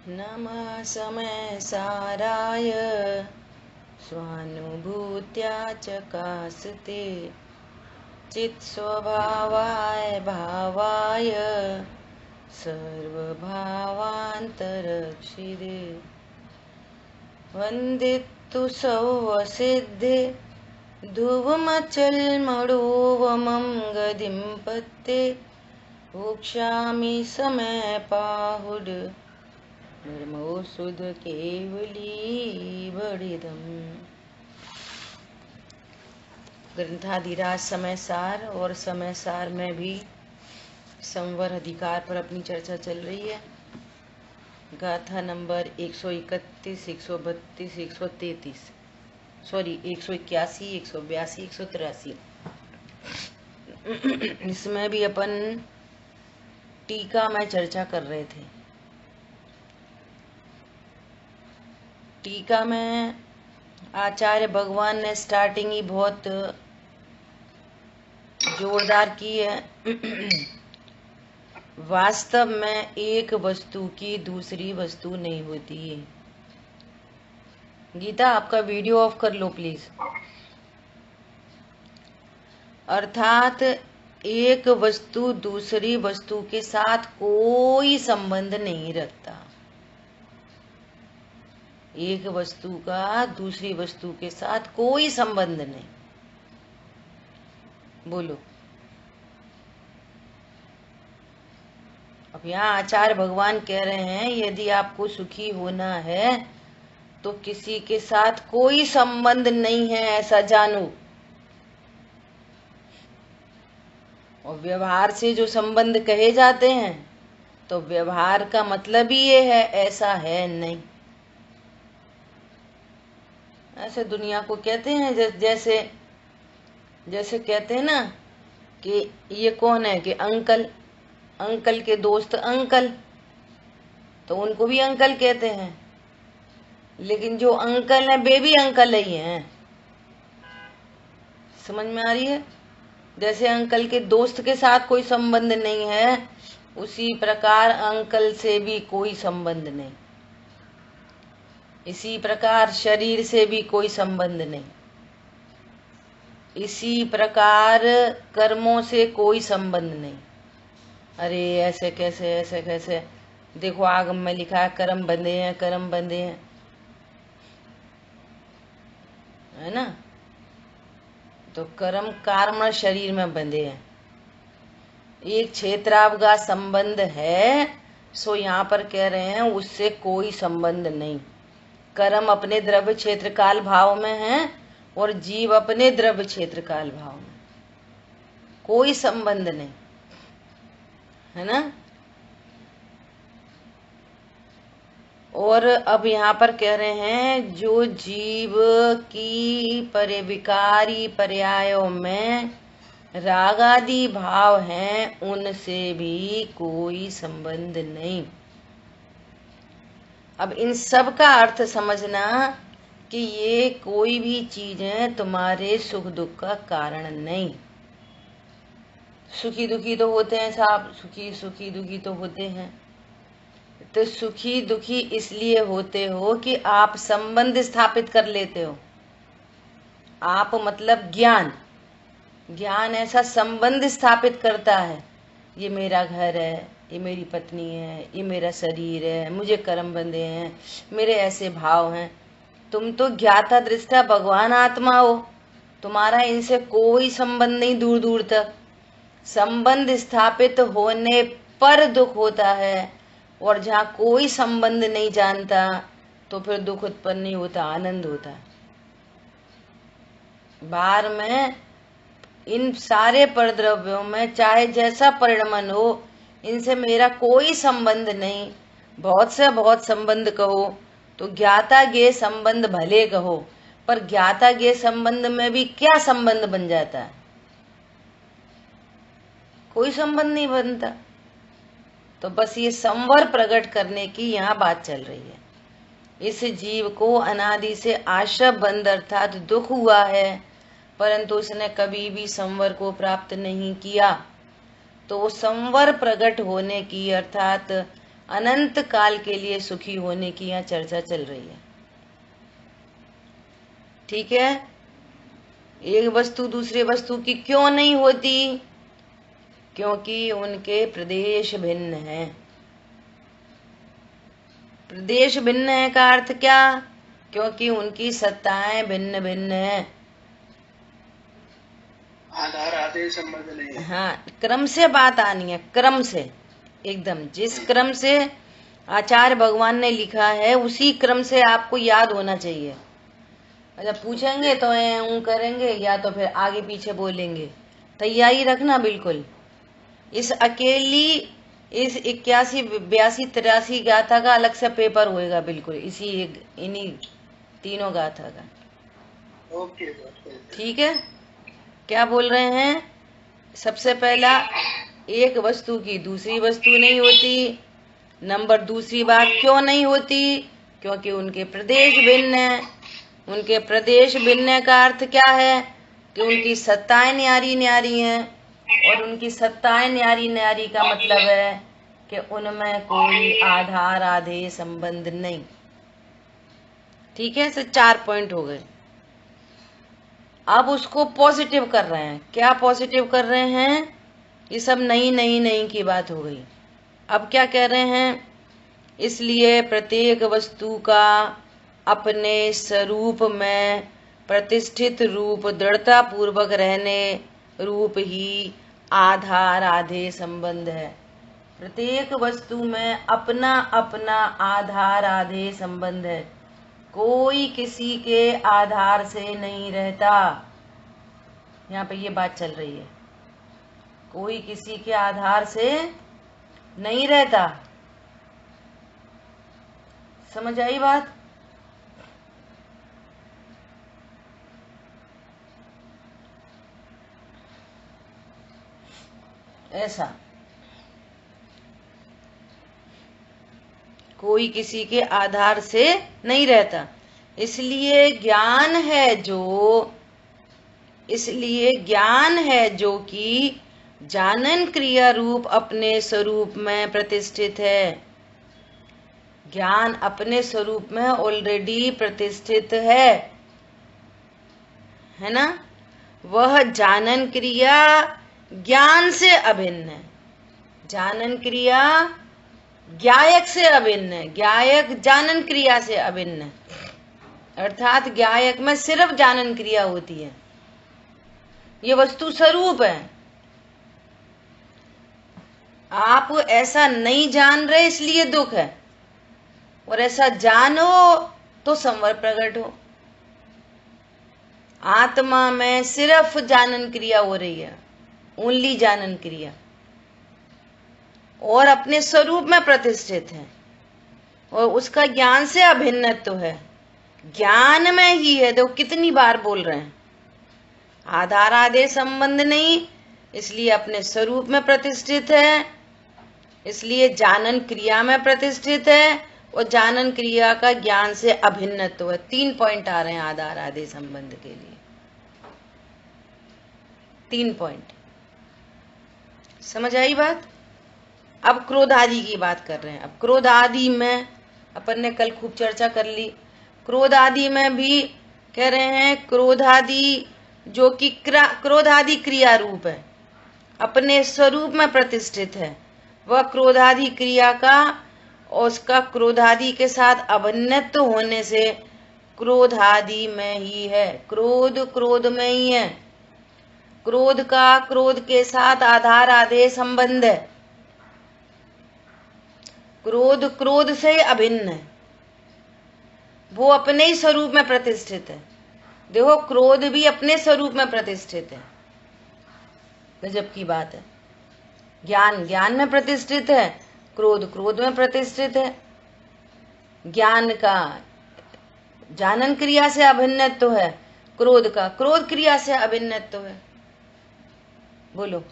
नमः समय साराय स्वानुभूत्या चकास्ते चित्स्वभावाय भावाय सर्वभावान्तरक्षिदे वन्दितु सौवसिद्धे ध्रुवमचलमणोवमं गदिं पत्ते वोक्षामि समयपाहुड नर्मो सुध केवली बड़िदम। ग्रंथाधिराज समय सार और समय सार में भी संवर अधिकार पर अपनी चर्चा चल रही है। गाथा नंबर 131, 132, 133, सॉरी 181, 182, 183। इसमें भी अपन टीका में चर्चा कर रहे थे। टीका में आचार्य भगवान ने स्टार्टिंग ही बहुत जोरदार की है। वास्तव में एक वस्तु की दूसरी वस्तु नहीं होती है। गीता आपका वीडियो ऑफ कर लो प्लीज। अर्थात एक वस्तु दूसरी वस्तु के साथ कोई संबंध नहीं रखता। एक वस्तु का दूसरी वस्तु के साथ कोई संबंध नहीं। बोलो। अब यहाँ आचार्य भगवान कह रहे हैं यदि आपको सुखी होना है तो किसी के साथ कोई संबंध नहीं है ऐसा जानो। और व्यवहार से जो संबंध कहे जाते हैं तो व्यवहार का मतलब ही ये है ऐसा है नहीं। ऐसे दुनिया को कहते हैं जैसे जैसे कहते हैं ना कि ये कौन है कि अंकल, अंकल के दोस्त अंकल, तो उनको भी अंकल कहते हैं। लेकिन जो अंकल है बेबी अंकल ही हैं। समझ में आ रही है? जैसे अंकल के दोस्त के साथ कोई संबंध नहीं है उसी प्रकार अंकल से भी कोई संबंध नहीं। इसी प्रकार शरीर से भी कोई संबंध नहीं। इसी प्रकार कर्मों से कोई संबंध नहीं। अरे ऐसे कैसे, ऐसे कैसे? देखो आगम में लिखा है कर्म बंधे हैं, कर्म बंधे हैं, है ना? तो कर्म कारण शरीर में बंधे हैं। एक क्षेत्रावगा संबंध है सो यहाँ पर कह रहे हैं उससे कोई संबंध नहीं। कर्म अपने द्रव्य क्षेत्र काल भाव में है और जीव अपने द्रव्य क्षेत्र काल भाव में, कोई संबंध नहीं, है ना? और अब यहाँ पर कह रहे हैं जो जीव की परिविकारी पर्यायों में राग आदि भाव हैं उनसे भी कोई संबंध नहीं। अब इन सब का अर्थ समझना कि ये कोई भी चीजें तुम्हारे सुख दुख का कारण नहीं। सुखी दुखी तो होते हैं साहब, सुखी दुखी तो होते हैं। तो सुखी दुखी इसलिए होते हो कि आप संबंध स्थापित कर लेते हो। आप मतलब ज्ञान, ज्ञान ऐसा संबंध स्थापित करता है। ये मेरा घर है, ये मेरी पत्नी है, ये मेरा शरीर है, मुझे कर्म बंधे हैं, मेरे ऐसे भाव हैं। तुम तो ज्ञाता दृष्टा भगवान आत्मा हो, तुम्हारा इनसे कोई संबंध नहीं दूर दूर तक। संबंध स्थापित होने पर दुख होता है और जहाँ कोई संबंध नहीं जानता तो फिर दुख उत्पन्न नहीं होता, आनंद होता है। बाहर में इन सारे परद्रव्यों में चाहे जैसा परिणमन हो इनसे मेरा कोई संबंध नहीं। बहुत से बहुत संबंध कहो तो ज्ञाता गे संबंध भले कहो, पर ज्ञाता गे संबंध में भी क्या संबंध बन जाता है? कोई संबंध नहीं बनता। तो बस ये संवर प्रकट करने की यहाँ बात चल रही है। इस जीव को अनादि से आश्रय बंध अर्थात दुख हुआ है परंतु उसने कभी भी संवर को प्राप्त नहीं किया। तो संवर प्रकट होने की अर्थात अनंत काल के लिए सुखी होने की यहाँ चर्चा चल रही है। ठीक है। एक वस्तु दूसरे वस्तु की क्यों नहीं होती? क्योंकि उनके प्रदेश भिन्न हैं। प्रदेश भिन्न है का अर्थ क्या? क्योंकि उनकी सत्ताएं भिन्न भिन्न हैं। आधार आदेश संबंध नहीं है। हाँ, क्रम से बात आनी है, क्रम से एकदम। जिस क्रम से आचार्य भगवान ने लिखा है उसी क्रम से आपको याद होना चाहिए। जब पूछेंगे तो करेंगे या तो फिर आगे पीछे बोलेंगे। तैयारी रखना बिल्कुल। इस 81, 82, 83 गाथा का अलग से पेपर होएगा बिल्कुल, इन्हीं तीनों गाथा का। ओके। ठीक है। क्या बोल रहे हैं? सबसे पहला, एक वस्तु की दूसरी वस्तु नहीं होती। नंबर दूसरी बात, क्यों नहीं होती? क्योंकि उनके प्रदेश भिन्न है। उनके प्रदेश भिन्न का अर्थ क्या है? कि उनकी सत्ताएं न्यारी न्यारी हैं। और उनकी सत्ताएं न्यारी न्यारी का मतलब है कि उनमें कोई आधार आधेय संबंध नहीं। ठीक है। तो 4 पॉइंट हो गए। अब उसको पॉजिटिव कर रहे हैं। क्या पॉजिटिव कर रहे हैं? ये सब नहीं की बात हो गई। अब क्या कह रहे हैं? इसलिए प्रत्येक वस्तु का अपने स्वरूप में प्रतिष्ठित रूप दृढ़ता पूर्वक रहने रूप ही आधार आधेय संबंध है। प्रत्येक वस्तु में अपना अपना आधार आधेय संबंध है। कोई किसी के आधार से नहीं रहता। यहाँ पे ये बात चल रही है, कोई किसी के आधार से नहीं रहता। समझ आई बात? ऐसा कोई किसी के आधार से नहीं रहता। इसलिए ज्ञान है जो कि जानन क्रिया रूप अपने स्वरूप में प्रतिष्ठित है। ज्ञान अपने स्वरूप में ऑलरेडी प्रतिष्ठित है ना? वह जानन क्रिया ज्ञान से अभिन्न है। जानन क्रिया ज्ञायक से अभिन्न है। ज्ञायक जानन क्रिया से अभिन्न है। अर्थात ज्ञायक में सिर्फ जानन क्रिया होती है। ये वस्तु स्वरूप है। आप ऐसा नहीं जान रहे इसलिए दुख है, और ऐसा जानो तो संवर प्रकट हो। आत्मा में सिर्फ जानन क्रिया हो रही है, ओनली जानन क्रिया, और अपने स्वरूप में प्रतिष्ठित है, और उसका ज्ञान से अभिन्नत्व है। ज्ञान में ही है। देखो कितनी बार बोल रहे हैं, आधार आधेय संबंध नहीं, इसलिए अपने स्वरूप में प्रतिष्ठित है, इसलिए जानन क्रिया में प्रतिष्ठित है, और जानन क्रिया का ज्ञान से अभिन्नत्व है। 3 पॉइंट आ रहे हैं आधार आधेय संबंध के लिए। 3 पॉइंट। समझ आई बात? अब क्रोध आदि की बात कर रहे हैं। अब क्रोध आदि में अपन ने कल खूब चर्चा कर ली। क्रोध आदि में भी कह रहे हैं, क्रोध आदि जो कि क्रोध आदि क्रिया रूप है, अपने स्वरूप में प्रतिष्ठित है। वह क्रोधादि क्रिया का और उसका क्रोधादि के साथ अभिन्नत्व होने से क्रोधादि में ही है। क्रोध में ही है। क्रोध का क्रोध के साथ आधार आधेय संबंध है। क्रोध से अभिन्न है, वो अपने ही स्वरूप में प्रतिष्ठित है। देखो, क्रोध भी अपने स्वरूप में प्रतिष्ठित है। गजब की बात है। ज्ञान में प्रतिष्ठित है, क्रोध में प्रतिष्ठित है। ज्ञान का जानन क्रिया से अभिन्नत्व है, क्रोध का क्रोध क्रिया से अभिन्नत्व है। बोलो।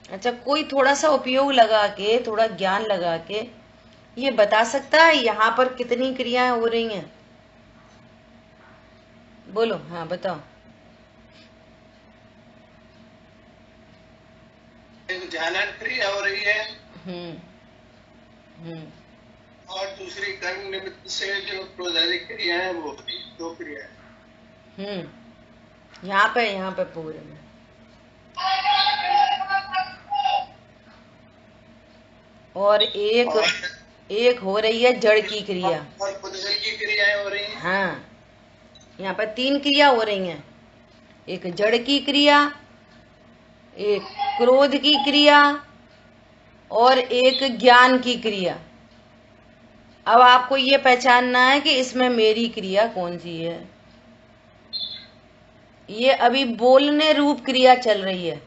अच्छा, कोई थोड़ा सा उपयोग लगा के, थोड़ा ज्ञान लगा के ये बता सकता है यहाँ पर कितनी क्रियाएं हो रही हैं? बोलो। हाँ, बताओ। जानन क्रिया हो रही है, और दूसरी कर्म निमित्त से जो क्रोधादि क्रिया है वो दो क्रिया है। यहाँ पे पूरे में और एक हो रही है जड़ की क्रिया और पुद्गल की क्रियाएं हो रही हैं। हाँ, यहाँ पर 3 क्रिया हो रही हैं। एक जड़ की क्रिया, एक क्रोध की क्रिया और एक ज्ञान की क्रिया। अब आपको ये पहचानना है कि इसमें मेरी क्रिया कौन सी है। ये अभी बोलने रूप क्रिया चल रही है,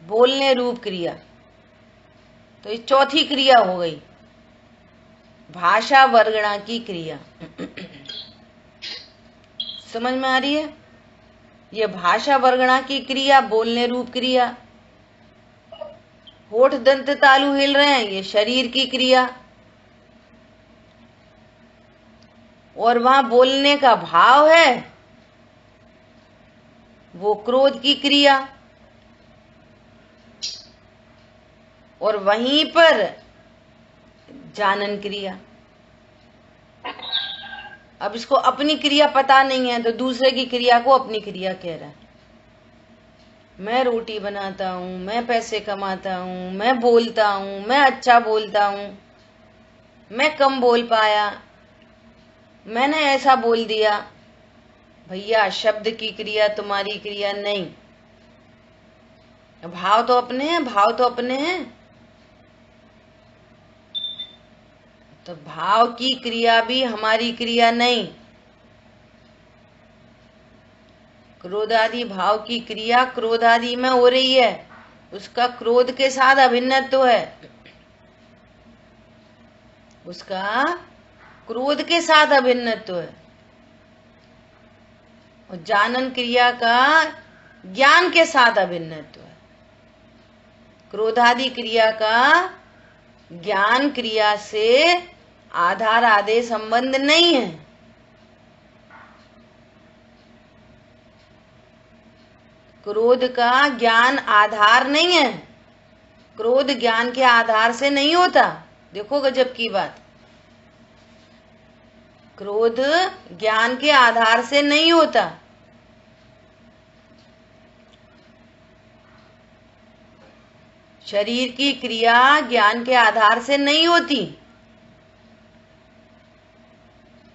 बोलने रूप क्रिया। तो ये चौथी क्रिया हो गई, भाषा वर्गणा की क्रिया। समझ में आ रही है? ये भाषा वर्गणा की क्रिया, बोलने रूप क्रिया। होठ दंत तालु हिल रहे हैं, ये शरीर की क्रिया। और वहां बोलने का भाव है, वो क्रोध की क्रिया। और वहीं पर जानन क्रिया। अब इसको अपनी क्रिया पता नहीं है तो दूसरे की क्रिया को अपनी क्रिया कह रहा है। मैं रोटी बनाता हूं, मैं पैसे कमाता हूं, मैं बोलता हूं, मैं अच्छा बोलता हूं, मैं कम बोल पाया, मैंने ऐसा बोल दिया। भैया, शब्द की क्रिया तुम्हारी क्रिया नहीं। भाव तो अपने हैं, भाव तो अपने हैं। तो भाव की क्रिया भी हमारी क्रिया नहीं। क्रोधादि भाव की क्रिया क्रोधादि में हो रही है, उसका क्रोध के साथ अभिन्नत्व है, उसका क्रोध के साथ अभिन्नत्व है। और जानन क्रिया का ज्ञान के साथ अभिन्नत्व है। क्रोधादि क्रिया का ज्ञान क्रिया से आधार आदेश संबंध नहीं है। क्रोध का ज्ञान आधार नहीं है, क्रोध ज्ञान के आधार से नहीं होता। देखो गजब की बात, क्रोध ज्ञान के आधार से नहीं होता। शरीर की क्रिया ज्ञान के आधार से नहीं होती।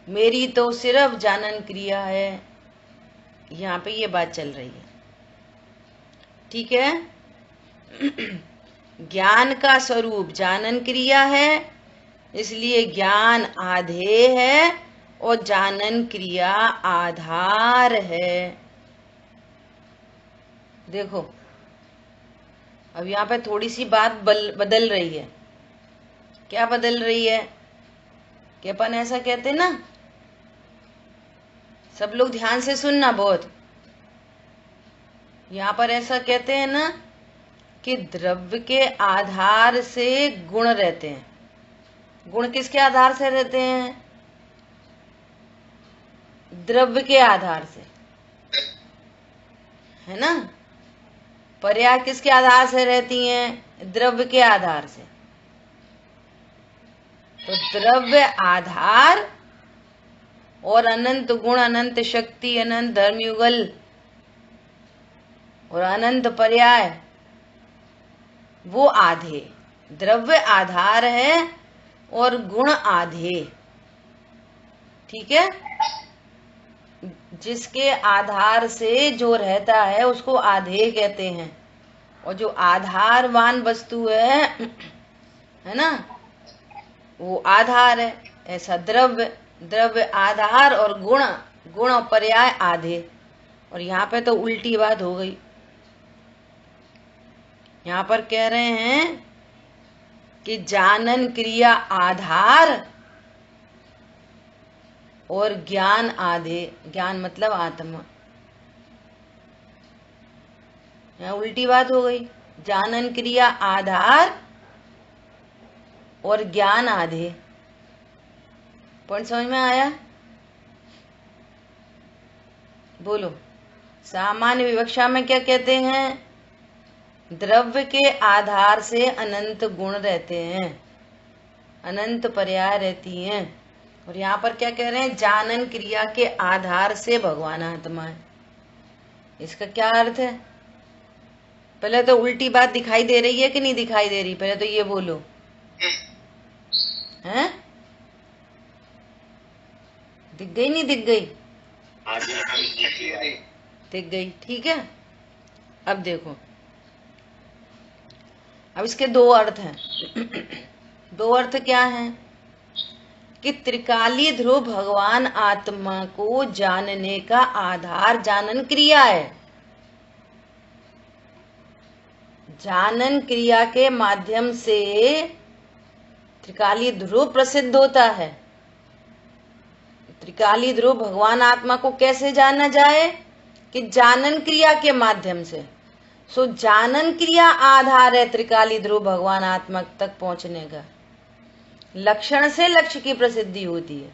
मेरी तो सिर्फ जानन क्रिया है। यहाँ पे ये बात चल रही है, ठीक है। ज्ञान का स्वरूप जानन क्रिया है, इसलिए ज्ञान आधेय है और जानन क्रिया आधार है। देखो, अब यहाँ पे थोड़ी सी बात बदल रही है। क्या बदल रही है कि अपन ऐसा कहते ना, सब लोग ध्यान से सुनना बहुत। यहाँ पर ऐसा कहते हैं ना कि द्रव्य के आधार से गुण रहते हैं। गुण किसके आधार से रहते हैं? द्रव्य के आधार से, है ना। पर्याय किसके आधार से रहती हैं? द्रव्य के आधार से। तो द्रव्य आधार और अनंत गुण, अनंत शक्ति, अनंत धर्मयुगल और अनंत पर्याय, वो आधे। द्रव्य आधार है और गुण आधे, ठीक है। जिसके आधार से जो रहता है उसको आधेय कहते हैं। और जो आधारवान वस्तु है ना, वो आधार है। ऐसा द्रव्य, द्रव्य आधार और गुण, गुण और पर्याय आधे। और यहाँ पे तो उल्टी बात हो गई। यहाँ पर कह रहे हैं कि जानन क्रिया आधार और ज्ञान आधे। ज्ञान मतलब आत्मा। यहाँ उल्टी बात हो गई। जानन क्रिया आधार और ज्ञान आधे। पॉइंट समझ में आया? बोलो। सामान्य विवक्षा में क्या कहते हैं? द्रव्य के आधार से अनंत गुण रहते हैं। अनंत पर्याय रहती हैं। और यहाँ पर क्या कह रहे हैं, जानन क्रिया के आधार से भगवान आत्मा है। इसका क्या अर्थ है? पहले तो उल्टी बात दिखाई दे रही है कि नहीं दिखाई दे रही, पहले तो ये बोलो। हैं? दिख गई नहीं दिख गई? दिख गई, ठीक है। अब देखो, अब इसके दो अर्थ हैं। दो अर्थ क्या हैं? कि त्रिकालीय ध्रुव भगवान आत्मा को जानने का आधार जानन क्रिया है। जानन क्रिया के माध्यम से त्रिकालीय ध्रुव प्रसिद्ध होता है। त्रिकालीय ध्रुव भगवान आत्मा को कैसे जाना जाए? कि जानन क्रिया के माध्यम से। सो जानन क्रिया आधार है त्रिकालीय ध्रुव भगवान आत्मा तक पहुंचने का। लक्षण से लक्ष्य की प्रसिद्धि होती है।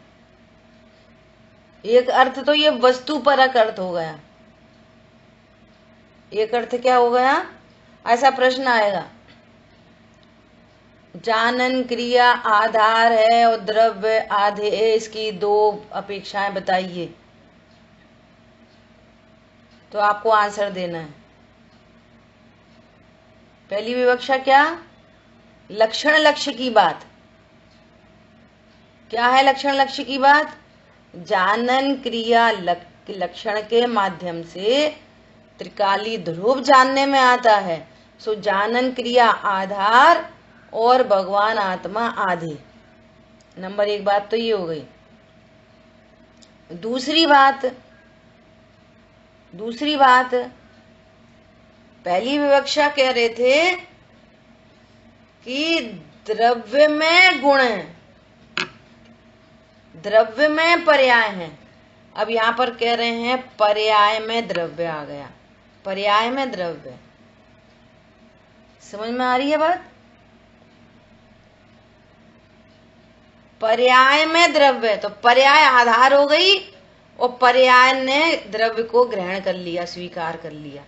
एक अर्थ तो ये वस्तुपरक अर्थ हो गया। एक अर्थ क्या हो गया? ऐसा प्रश्न आएगा, जानन क्रिया आधार है और द्रव्य आधे है, इसकी दो अपेक्षाएं बताइए। तो आपको आंसर देना है। पहली विवक्षा क्या? लक्षण लक्ष्य की बात। क्या है लक्षण लक्ष्य की बात? जानन क्रिया लक्षण के माध्यम से त्रिकालीय ध्रुव जानने में आता है। सो जानन क्रिया आधार और भगवान आत्मा आधे। नंबर एक बात तो ये हो गई। दूसरी बात, पहली विवक्षा कह रहे थे कि द्रव्य में गुण है, द्रव्य में पर्याय है। अब यहां पर कह रहे हैं पर्याय में द्रव्य आ गया। पर्याय में द्रव्य, समझ में आ रही है बात? पर्याय में द्रव्य, तो पर्याय आधार हो गई और पर्याय ने द्रव्य को ग्रहण कर लिया, स्वीकार कर लिया।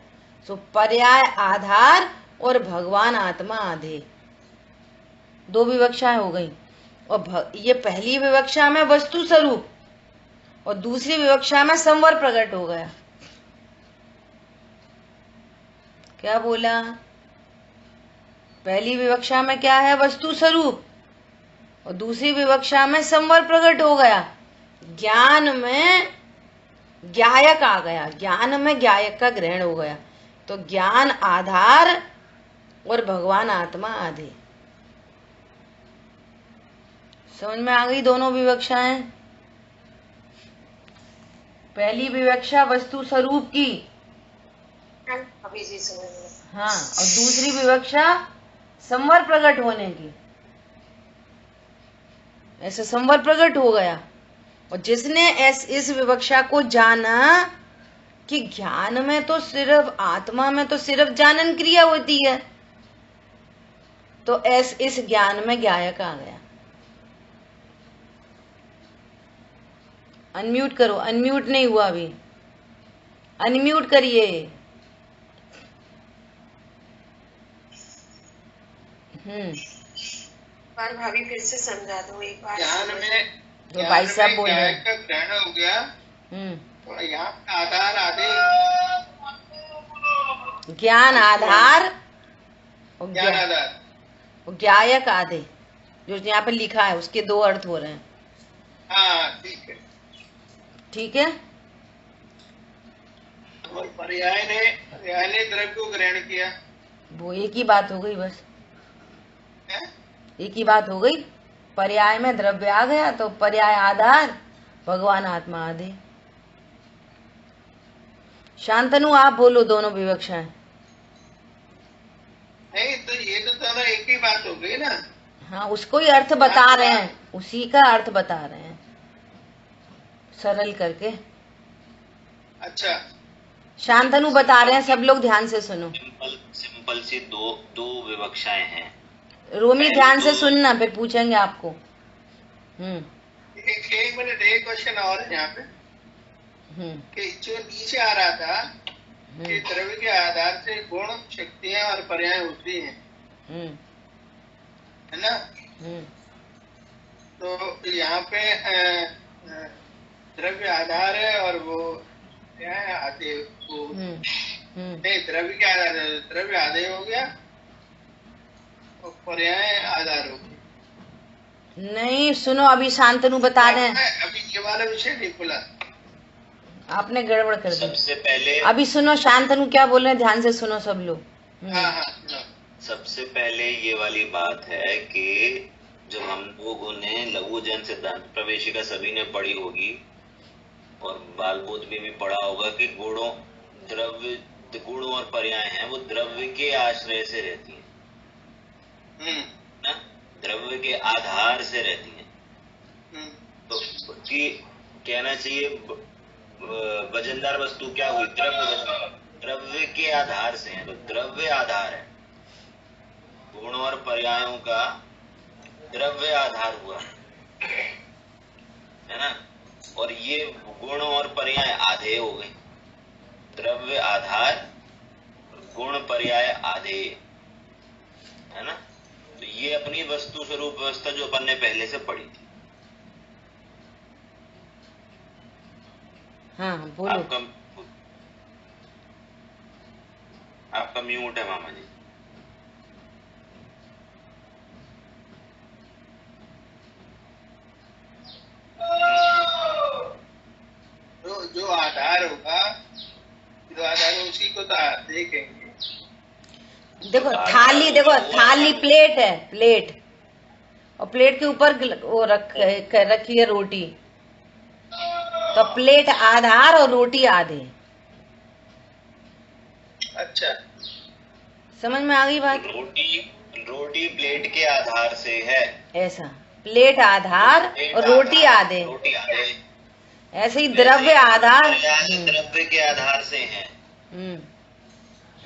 सो पर्याय आधार और भगवान आत्मा आधे। दो विवक्षाएं हो गई। और ये पहली विवक्षा में वस्तु स्वरूप और दूसरी विवक्षा में संवर प्रकट हो गया। क्या बोला? पहली विवक्षा में क्या है? वस्तु स्वरूप, और दूसरी विवक्षा में संवर प्रकट हो गया। ज्ञान में ज्ञायक आ गया, ज्ञान में ज्ञायक का ग्रहण हो गया। तो ज्ञान आधार और भगवान आत्मा आधे। समझ में आ गई दोनों विवक्षाएं? पहली विवक्षा वस्तु स्वरूप की, हाँ, और दूसरी विवक्षा संवर प्रकट होने की। ऐसे संवर प्रकट हो गया। और जिसने इस विवक्षा को जाना कि ज्ञान में तो सिर्फ, आत्मा में तो सिर्फ जानन क्रिया होती है, तो इस ज्ञान में ज्ञायक आ गया। अनम्यूट करो, अनम्यूट नहीं हुआ अभी, अनम्यूट करिए। बार भाभी फिर से समझा दो एक बार। ज्ञान में जो भाई साहब बोल रहे हैं, ग्रहण हो गया। तो यहाँ आधार आधे, ज्ञान आधार और ज्ञान आधार और ज्ञायक आधे, जो यहाँ पे लिखा है उसके दो अर्थ हो रहे हैं। हाँ, ठीक है, ठीक है। और पर्याय ने द्रव्य को ग्रहण किया। वो एक ही बात हो गई बस, एक ही बात हो गई। पर्याय में द्रव्य आ गया तो पर्याय आधार, भगवान आत्मा आधे। शांतनु आप बोलो दोनों विवक्षाएं। नहीं तो ये तो दोनों एक ही बात हो गई ना। हाँ, उसको ही अर्थ बता रहे हैं, उसी का अर्थ बता रहे हैं सरल करके। अच्छा, शांतनु बता रहे हैं, सब लोग ध्यान से सुनो। सिंपल सी दो विवक्षाएं हैं। रोमी ध्यान से सुनना, फिर पूछेंगे आपको। एक मिनट, एक क्वेश्चन और है यहाँ पे कि जो नीचे आ रहा था कि द्रव्य के आधार से गुण, शक्तियां और पर्याय होती हैं, है ना? तो यहाँ पे द्रव्य आधार है और वो क्या है आधे वो नहीं द्रव्य के आधार है, द्रव्य आधे हो गया और पर्याय आधार हो गया। नहीं सुनो, अभी शांतनु बता दें। अभी ये वाला विषय नहीं खुला, आपने गड़बड़ कर दी। सबसे पहले अभी सुनो शांतनु क्या बोल रहे हैं, ध्यान से सुनो सब लोग। हाँ हाँ सुनो। सबसे पहले ये वाली बात है कि जब हम लोगों ने लघु जन सिद्धांत प्रवेशिका सभी ने पढ़ी होगी और बाल बोध में भी पढ़ा होगा कि गुणों द्रव्य गुण और पर्याय हैं वो द्रव्य के आश्रय से रहती हैं ना, द्रव्य के आधार से रहती हैं। तो कि कहना चाहिए वजनदार वस्तु क्या हुई, द्रव्य के आधार से है, तो द्रव्य आधार है, गुण और पर्यायों का द्रव्य आधार हुआ है ना। और ये गुण और पर्याय आधे हो गए, द्रव्य आधार गुण पर्याय आधे है ना। तो ये अपनी वस्तु स्वरूप व्यवस्था जो अपन ने पहले से पढ़ी थी। हाँ बोलो। आपका म्यूट है मामा जी। जो आधार होगा, जो आधार है उसी को तो देखेंगे। देखो थाली, देखो थाली प्लेट है, प्लेट, और प्लेट के ऊपर वो रखी है रोटी, तो प्लेट आधार और रोटी आधे। अच्छा समझ में आ गई बात? रोटी प्लेट के आधार से है, ऐसा प्लेट आधार और रोटी आधे। ऐसे ही द्रव्य आधार द्रव्य के आधार से है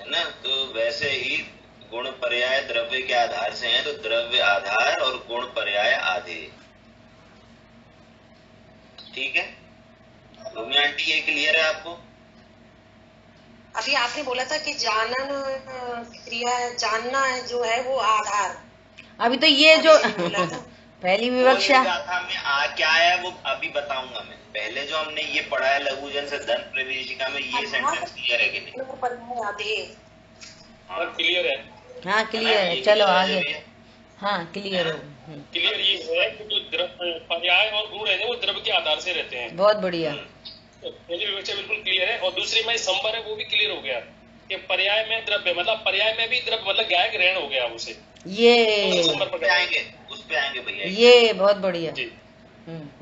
ना। तो वैसे ही गुण पर्याय द्रव्य के आधार से हैं, तो द्रव्य आधार और गुण पर्याय आधे। ठीक है रोमी आंटी, ये क्लियर है आपको? अभी आपने बोला था कि जानन क्रिया जानना है जो है वो आधार। अभी तो ये जो पहली विवक्षा में क्या है वो अभी बताऊंगा मैं। पहले जो हमने ये पढ़ा है लघु जन सिद्धांत प्रवेशिका में, ये सेंटेंस क्लियर है कि नहीं? आधे और क्लियर है। हाँ क्लियर है, चलो आगे। हाँ क्लियर है, क्लियर ये है कि जो पर्याय और गुण है वो द्रव्य के आधार से रहते हैं। बहुत बढ़िया। तो पहली विवक्षा बिल्कुल क्लियर है। और दूसरी में संबर है वो भी क्लियर हो गया कि पर्याय में द्रव्य मतलब पर्याय में भी द्रव्य मतलब गाय ग्रहण हो गया उसे। ये उस पे आएंगे भैया, ये बहुत बढ़िया जी,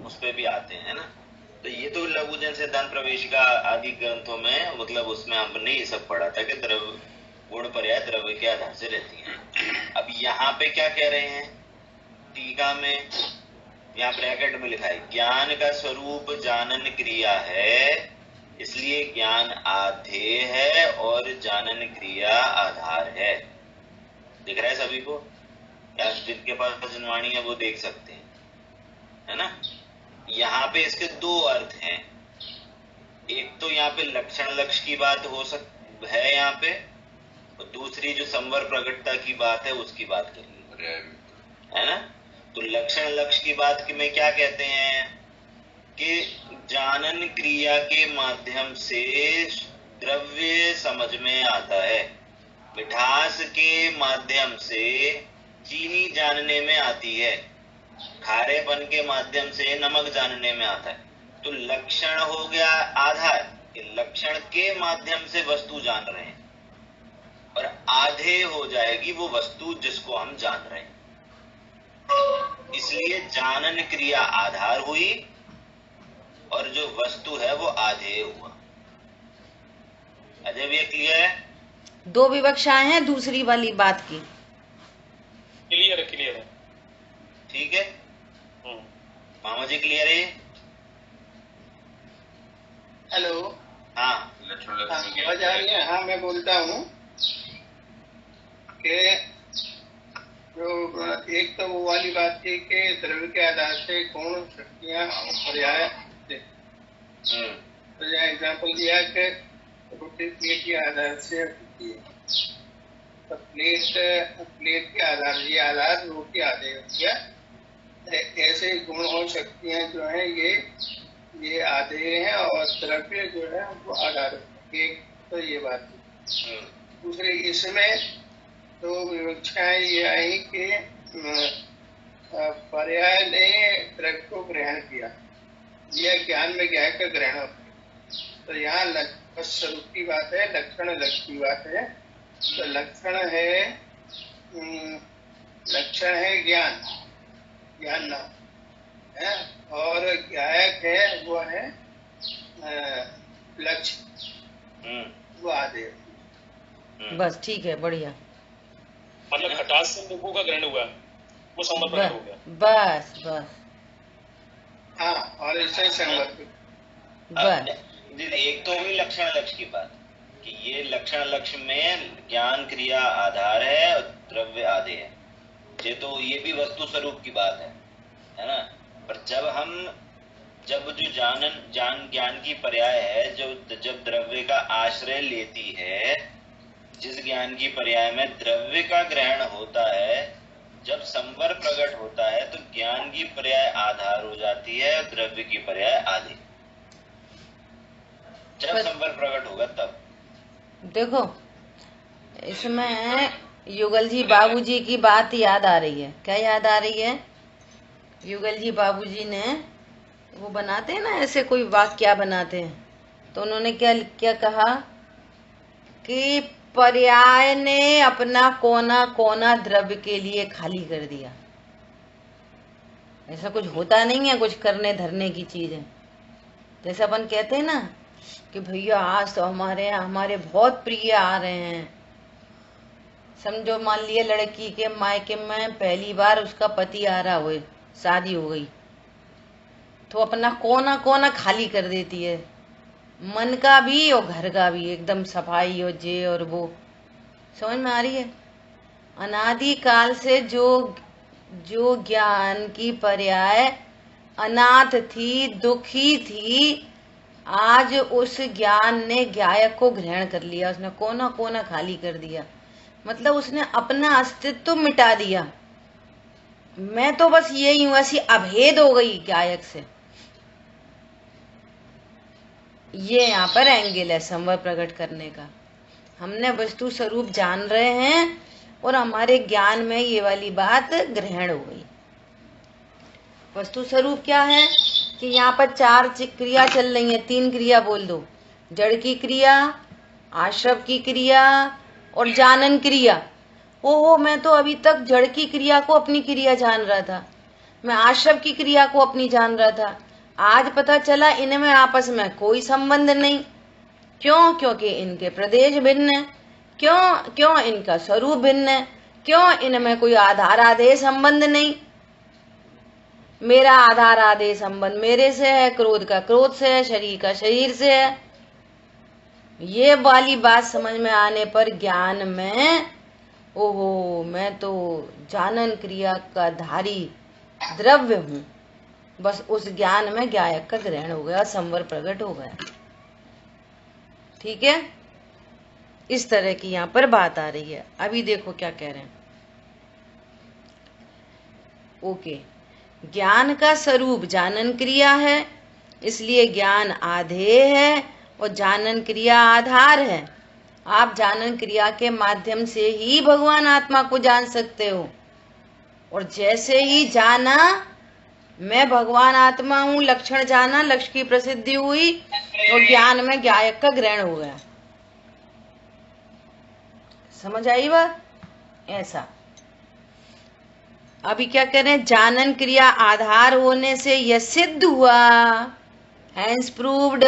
उस पे भी आते हैं ना। तो ये तो लघु जन सिद्धांत प्रवेशिका आदि ग्रंथों में मतलब उसमें हमने ये सब पढ़ा था कि द्रव्य गुण पर्याय द्रव्य के आधार से रहती हैं। अब यहाँ पे क्या कह रहे हैं टीका में, यहाँ ब्रैकेट में लिखा है ज्ञान का स्वरूप जानन क्रिया है, इसलिए ज्ञान आधे है और जानन क्रिया आधार है। दिख रहा है सभी को? या जिनके पास जनवाणी है वो देख सकते हैं, है ना। यहाँ पे इसके दो अर्थ हैं। एक तो यहाँ पे लक्षण लक्ष्य की बात हो है यहाँ पे, और दूसरी जो संवर प्रकटता की बात है उसकी बात करिए, है ना। तो लक्षण लक्ष्य की बात में क्या कहते हैं कि जानन क्रिया के माध्यम से द्रव्य समझ में आता है, मिठास के माध्यम से चीनी जानने में आती है, खारेपन के माध्यम से नमक जानने में आता है। तो लक्षण हो गया आधार, लक्षण के माध्यम से वस्तु जान रहे हैं, और आधे हो जाएगी वो वस्तु जिसको हम जान रहे हैं। इसलिए जानन क्रिया आधार हुई और जो वस्तु है वो आधे हुआ। अजय भैया क्लियर है? दो विवक्षाएं हैं दूसरी वाली बात की। क्लियर है, क्लियर है। ठीक है मामा जी क्लियर है? हेलो, हाँ आवाज आ रही है? हाँ मैं बोलता हूँ कि जो एक तो वो वाली बात थी कि द्रव्य के आधार से गुण शक्तियाँ पर्याय, तो यहाँ एग्जाम्पल दिया कि रोटी प्लेट के आधार से, तो प्लेट के आधार, ये आधार रोटी आधे हो गया ऐसे गुण और शक्तियां जो है ये आधे हैं और द्रव्य जो है वो आधार है। एक तो ये बात है। दूसरे इसमें तो विवक्षाएं ये आई कि पर्याय ने द्रव्य को ग्रहण किया, यह ज्ञान में ज्ञान का ग्रहण हो। तो यहाँ स्वरूप की बात है, लक्षण लक्ष्य की बात है। तो लक्षण है ज्ञान, ज्ञान नाम है, और गायक है वो है लक्ष्य, वो आदे। बस ठीक है, बढ़िया। मतलब खटास से नींबू का ग्रहण हुआ, वो संबंध प्रकट हो गया। बस बस हाँ, और इससे संबंध बस। एक तो हुई लक्षण लक्ष्य की बात कि ये लक्षण लक्ष्य में ज्ञान क्रिया आधार है और द्रव्य आधे है। ये तो ये भी वस्तु स्वरूप की बात है ना। पर जब जो ज्ञान की पर्याय है, जब द्रव्य का आश्रय लेती है, जिस ज्ञान की पर्याय में द्रव्य का ग्रहण होता है, जब संवर प्रकट होता है तो ज्ञान की पर्याय आधार हो जाती है और द्रव्य की पर्याय आधे। जब संवर प्रकट होगा तब देखो, इसमें युगल जी बाबूजी की बात याद आ रही है। क्या याद आ रही है? युगल जी बाबूजी ने वो बनाते हैं ना, ऐसे कोई वाक्य बनाते हैं, तो उन्होंने क्या क्या कहा कि पर्याय ने अपना कोना कोना द्रव्य के लिए खाली कर दिया। ऐसा कुछ होता नहीं है, कुछ करने धरने की चीज है। जैसे अपन कहते हैं ना कि भैया आज तो हमारे बहुत प्रिय आ रहे हैं। समझो, मान लिया लड़की के मायके में पहली बार उसका पति आ रहा हो, शादी हो गई, तो अपना कोना कोना खाली कर देती है, मन का भी और घर का भी, एकदम सफाई और जे और वो। समझ में आ रही है? अनादि काल से जो ज्ञान की पर्याय अनाथ थी, दुखी थी, आज उस ज्ञान ने ज्ञायक को ग्रहण कर लिया। उसने कोना कोना खाली कर दिया, मतलब उसने अपना अस्तित्व मिटा दिया। मैं तो बस यही हूं, ऐसी अभेद हो गई गायक से। ये यहाँ पर एंगल है संवर प्रकट करने का। हमने वस्तु स्वरूप जान रहे हैं और हमारे ज्ञान में ये वाली बात ग्रहण हो गई। वस्तु स्वरूप क्या है कि यहाँ पर 4 क्रिया चल रही है, 3 क्रिया बोल दो, जड़ की क्रिया, आश्रव की क्रिया और जानन क्रिया। ओहो, मैं तो अभी तक जड़ की क्रिया को अपनी क्रिया जान रहा था, मैं आश्रव की क्रिया को अपनी जान रहा था। आज पता चला इनमें आपस में कोई संबंध नहीं। क्यों? क्योंकि इनके प्रदेश भिन्न है। क्यों? इनका स्वरूप भिन्न है। क्यों? इनमें कोई आधार आदेश संबंध नहीं। मेरा आधार आदेश संबंध मेरे से है, क्रोध का क्रोध से है, शरीर का शरीर से है। ये वाली बात समझ में आने पर ज्ञान में, ओहो, मैं तो जानन क्रिया का धारी द्रव्य हूं। बस उस ज्ञान में ज्ञायक का ग्रहण हो गया, संवर प्रकट हो गया। ठीक है, इस तरह की यहाँ पर बात आ रही है। अभी देखो क्या कह रहे हैं। ओके, ज्ञान का स्वरूप जानन क्रिया है, इसलिए ज्ञान आधेय है और जानन क्रिया आधार है। आप जानन क्रिया के माध्यम से ही भगवान आत्मा को जान सकते हो। और जैसे ही जाना मैं भगवान आत्मा हूं, लक्षण जाना, लक्ष्य की प्रसिद्धि हुई और ज्ञान में ज्ञायक का ग्रहण हो गया। समझ आई बात? ऐसा। अभी क्या करें? जानन क्रिया आधार होने से यह सिद्ध हुआ, हैंस प्रूव्ड।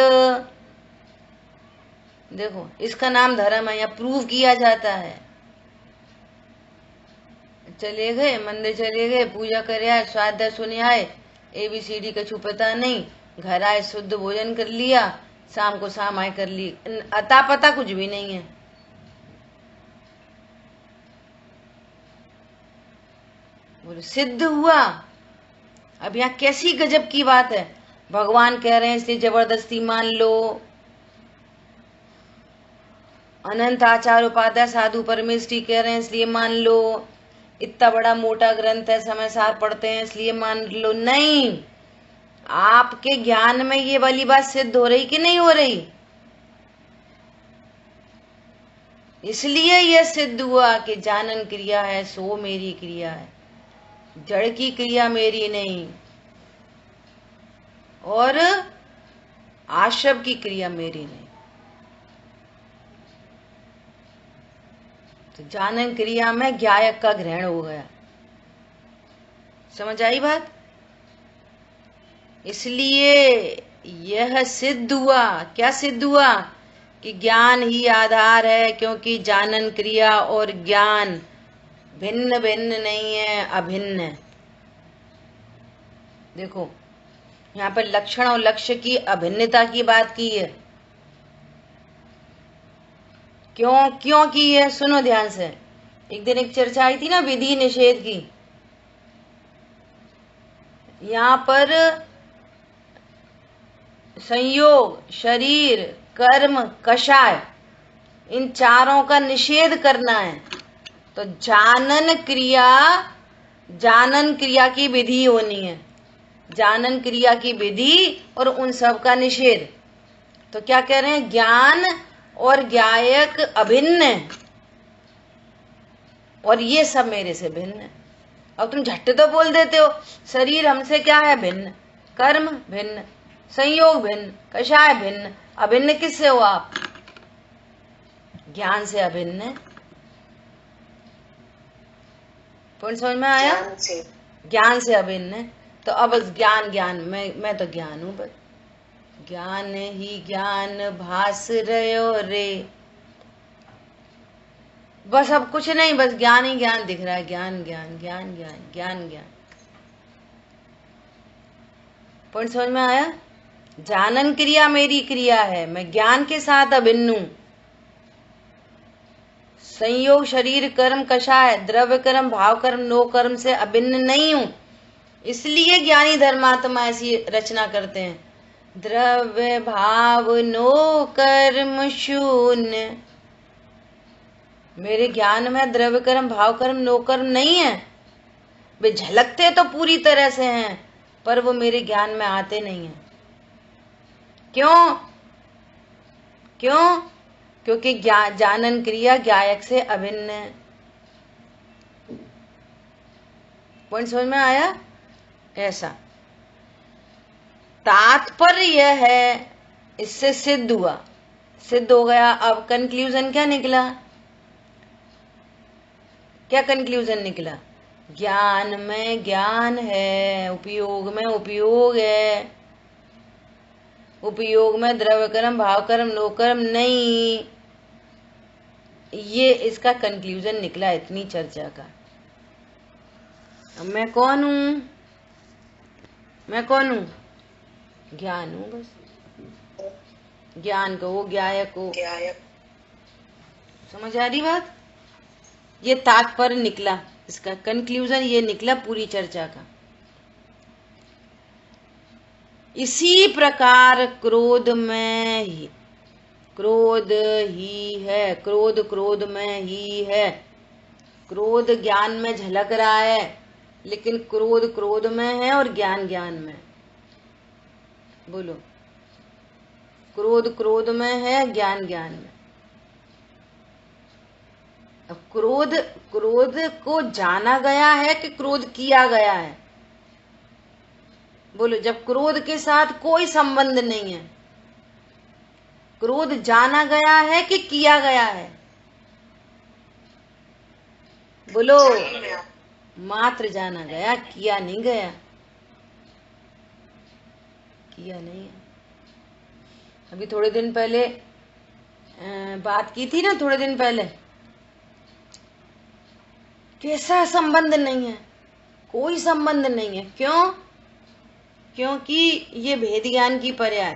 देखो, इसका नाम धर्म है, या प्रूव किया जाता है। चले गए मंदिर, चले गए, पूजा करे आए, स्वाध्याय सुने आए, ABCD कछु पता नहीं, घर आए शुद्ध भोजन कर लिया, शाम को सामाई कर ली, अता पता कुछ भी नहीं है। बोले सिद्ध हुआ। अब यहाँ कैसी गजब की बात है, भगवान कह रहे हैं इसलिए जबरदस्ती मान लो, अनंत आचार्य उपाध्याय साधु परमेश्वरी कह रहे हैं इसलिए मान लो, इतना बड़ा मोटा ग्रंथ है, समय सार पढ़ते हैं इसलिए मान लो, नहीं। आपके ज्ञान में ये वाली बात सिद्ध हो रही कि नहीं हो रही? इसलिए यह सिद्ध हुआ कि जानन क्रिया है सो मेरी क्रिया है, जड़ की क्रिया मेरी नहीं और आशव की क्रिया मेरी नहीं। तो जानन क्रिया में ज्ञायक का ग्रहण हो गया। समझ आई बात? इसलिए यह सिद्ध हुआ, क्या सिद्ध हुआ? कि ज्ञान ही आधार है, क्योंकि जानन क्रिया और ज्ञान भिन्न भिन्न नहीं है, अभिन्न है। देखो यहाँ पर लक्षण और लक्ष्य की अभिन्नता की बात की है। क्यों की है? सुनो ध्यान से। एक दिन एक चर्चा आई थी ना विधि निषेध की। यहाँ पर संयोग, शरीर, कर्म, कषाय, इन चारों का निषेध करना है। तो जानन क्रिया की विधि होनी है, जानन क्रिया की विधि और उन सब का निषेध। तो क्या कह रहे हैं? ज्ञान और ज्ञायक अभिन्न है और ये सब मेरे से भिन्न है। अब तुम झट तो बोल देते हो, शरीर हमसे क्या है? भिन्न। कर्म भिन्न, संयोग भिन्न, कषाय भिन्न। अभिन्न किससे हो आप? ज्ञान से अभिन्न है। पॉइंट समझ में आया? ज्ञान से अभिन्न है। तो अब ज्ञान मैं तो ज्ञान हूं, बस ज्ञान ही ज्ञान भास रयो रे। बस अब कुछ नहीं, बस ज्ञान ही ज्ञान दिख रहा है। ज्ञान ज्ञान ज्ञान ज्ञान ज्ञान ज्ञान। पॉइंट समझ में आया? जानन क्रिया मेरी क्रिया है, मैं ज्ञान के साथ अभिन्न हूं। संयोग, शरीर, कर्म, कषाय, द्रव्य कर्म, भाव कर्म, नो कर्म से अभिन्न नहीं हूं। इसलिए ज्ञानी धर्मात्मा ऐसी रचना करते हैं, द्रव्य भाव नो कर्म शून्य। मेरे ज्ञान में द्रव्य कर्म, भाव कर्म, नो कर्म नहीं है। वे झलकते तो पूरी तरह से हैं, पर वो मेरे ज्ञान में आते नहीं हैं। क्यों? क्योंकि जानन क्रिया ज्ञायक से अभिन्न है। पॉइंट समझ में आया? ऐसा तात्पर्य यह है, इससे सिद्ध हुआ, सिद्ध हो गया। अब कंक्लूजन क्या निकला? क्या कंक्लूजन निकला? ज्ञान में ज्ञान है, उपयोग में उपयोग है, उपयोग में द्रव्य कर्म, भाव कर्म, नो कर्म नहीं। ये इसका कंक्लूजन निकला इतनी चर्चा का। अब मैं कौन हूं? मैं कौन हूं? ज्ञान हूं, बस ज्ञान को वो ज्ञायक को। समझ आ रही बात? ये तात्पर्य निकला, इसका कंक्लूजन ये निकला पूरी चर्चा का। इसी प्रकार क्रोध में ही, क्रोध ही है, क्रोध में ही है। क्रोध ज्ञान में झलक रहा है, लेकिन क्रोध में है और ज्ञान में। बोलो, क्रोध में है, ज्ञान में। अब क्रोध को जाना गया है कि क्रोध किया गया है? बोलो, जब क्रोध के साथ कोई संबंध नहीं है, क्रोध जाना गया है कि किया गया है? बोलो, मात्र जाना गया, किया नहीं गया, किया नहीं है। अभी थोड़े दिन पहले बात की थी ना, थोड़े दिन पहले, कैसा संबंध नहीं है, कोई संबंध नहीं है। क्यों? क्योंकि ये भेद ज्ञान की पर्याय,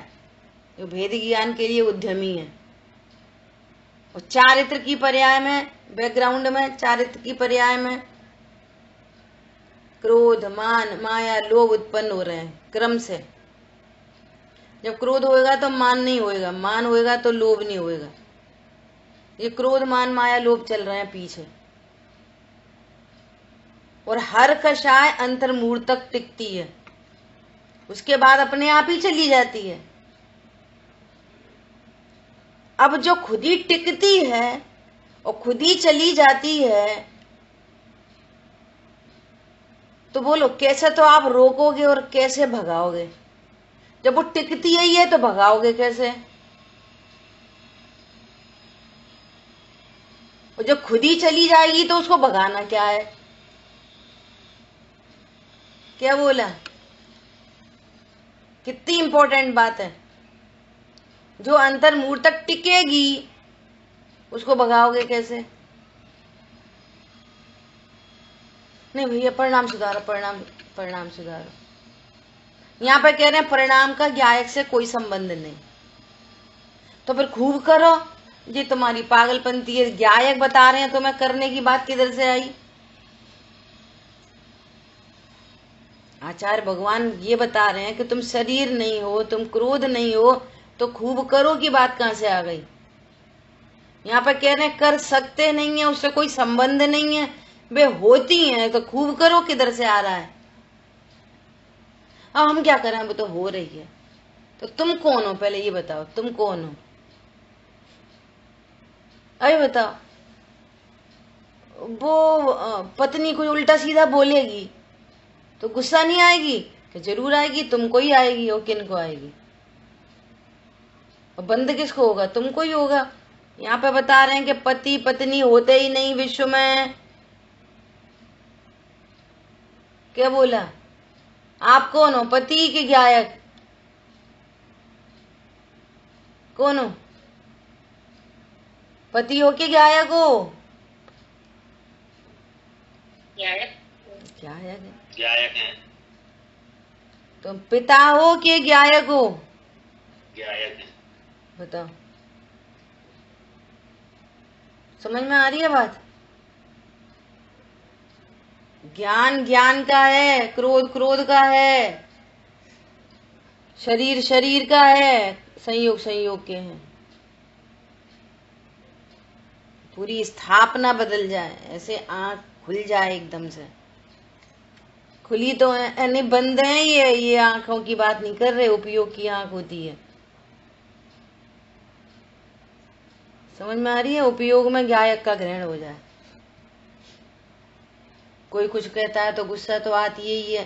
जो भेद ज्ञान के लिए उद्यमी है। और चारित्र की पर्याय में, बैकग्राउंड में चारित्र की पर्याय में क्रोध, मान, माया, लोभ उत्पन्न हो रहे हैं क्रम से। जब क्रोध होएगा तो मान नहीं होएगा, मान होएगा तो लोभ नहीं होएगा। ये क्रोध, मान, माया, लोभ चल रहे हैं पीछे। और हर कषाय अंतर्मूल तक टिकती है, उसके बाद अपने आप ही चली जाती है। अब जो खुद ही टिकती है और खुद ही चली जाती है, तो बोलो कैसे तो आप रोकोगे और कैसे भगाओगे? जब वो टिकती ही है तो भगाओगे कैसे? और जब खुद ही चली जाएगी तो उसको भगाना क्या है? क्या बोला? कितनी इंपॉर्टेंट बात है। जो अंतर्मूल तक टिकेगी उसको भगाओगे कैसे? नहीं भैया, परिणाम सुधारो, परिणाम सुधारो। यहाँ पर कह रहे हैं परिणाम का ज्ञायक से कोई संबंध नहीं। तो फिर खूब करो, ये तुम्हारी पागलपंती है। ज्ञायक बता रहे हैं तो मैं करने की बात किधर से आई? आचार्य भगवान ये बता रहे हैं कि तुम शरीर नहीं हो, तुम क्रोध नहीं हो, तो खूब करो की बात कहां से आ गई? यहाँ पर कह रहे हैं कर सकते नहीं है, उससे कोई संबंध नहीं है, वे होती हैं, तो खूब करो किधर से आ रहा है? अब हम क्या करें, वो तो हो रही है। तो तुम कौन हो पहले ये बताओ, तुम कौन हो? अरे बताओ, वो पत्नी कोई उल्टा सीधा बोलेगी तो गुस्सा नहीं आएगी? कि जरूर आएगी, तुमको ही आएगी। और किन को आएगी? और बंद किसको होगा? तुमको ही होगा। यहाँ पे बता रहे हैं कि पति पत्नी होते ही नहीं विश्व में। क्या बोला? आप कौन हो, पति के ज्ञायक? कौन हो? पति हो के ज्ञायक हो? ज्ञायक है। तुम पिता हो के ज्ञायक हो? ज्ञायक है। बताओ, समझ में आ रही है बात? ज्ञान ज्ञान का है, क्रोध क्रोध का है, शरीर शरीर का है, संयोग संयोग के हैं। पूरी स्थापना बदल जाए, ऐसे आंख खुल जाए एकदम से। खुली तो यानी बंद है, ये आंखों की बात नहीं कर रहे, उपयोग की आंख होती है। समझ में आ रही है? उपयोग में ज्ञायक का ग्रहण हो जाए। कोई कुछ कहता है तो गुस्सा तो आती ही है।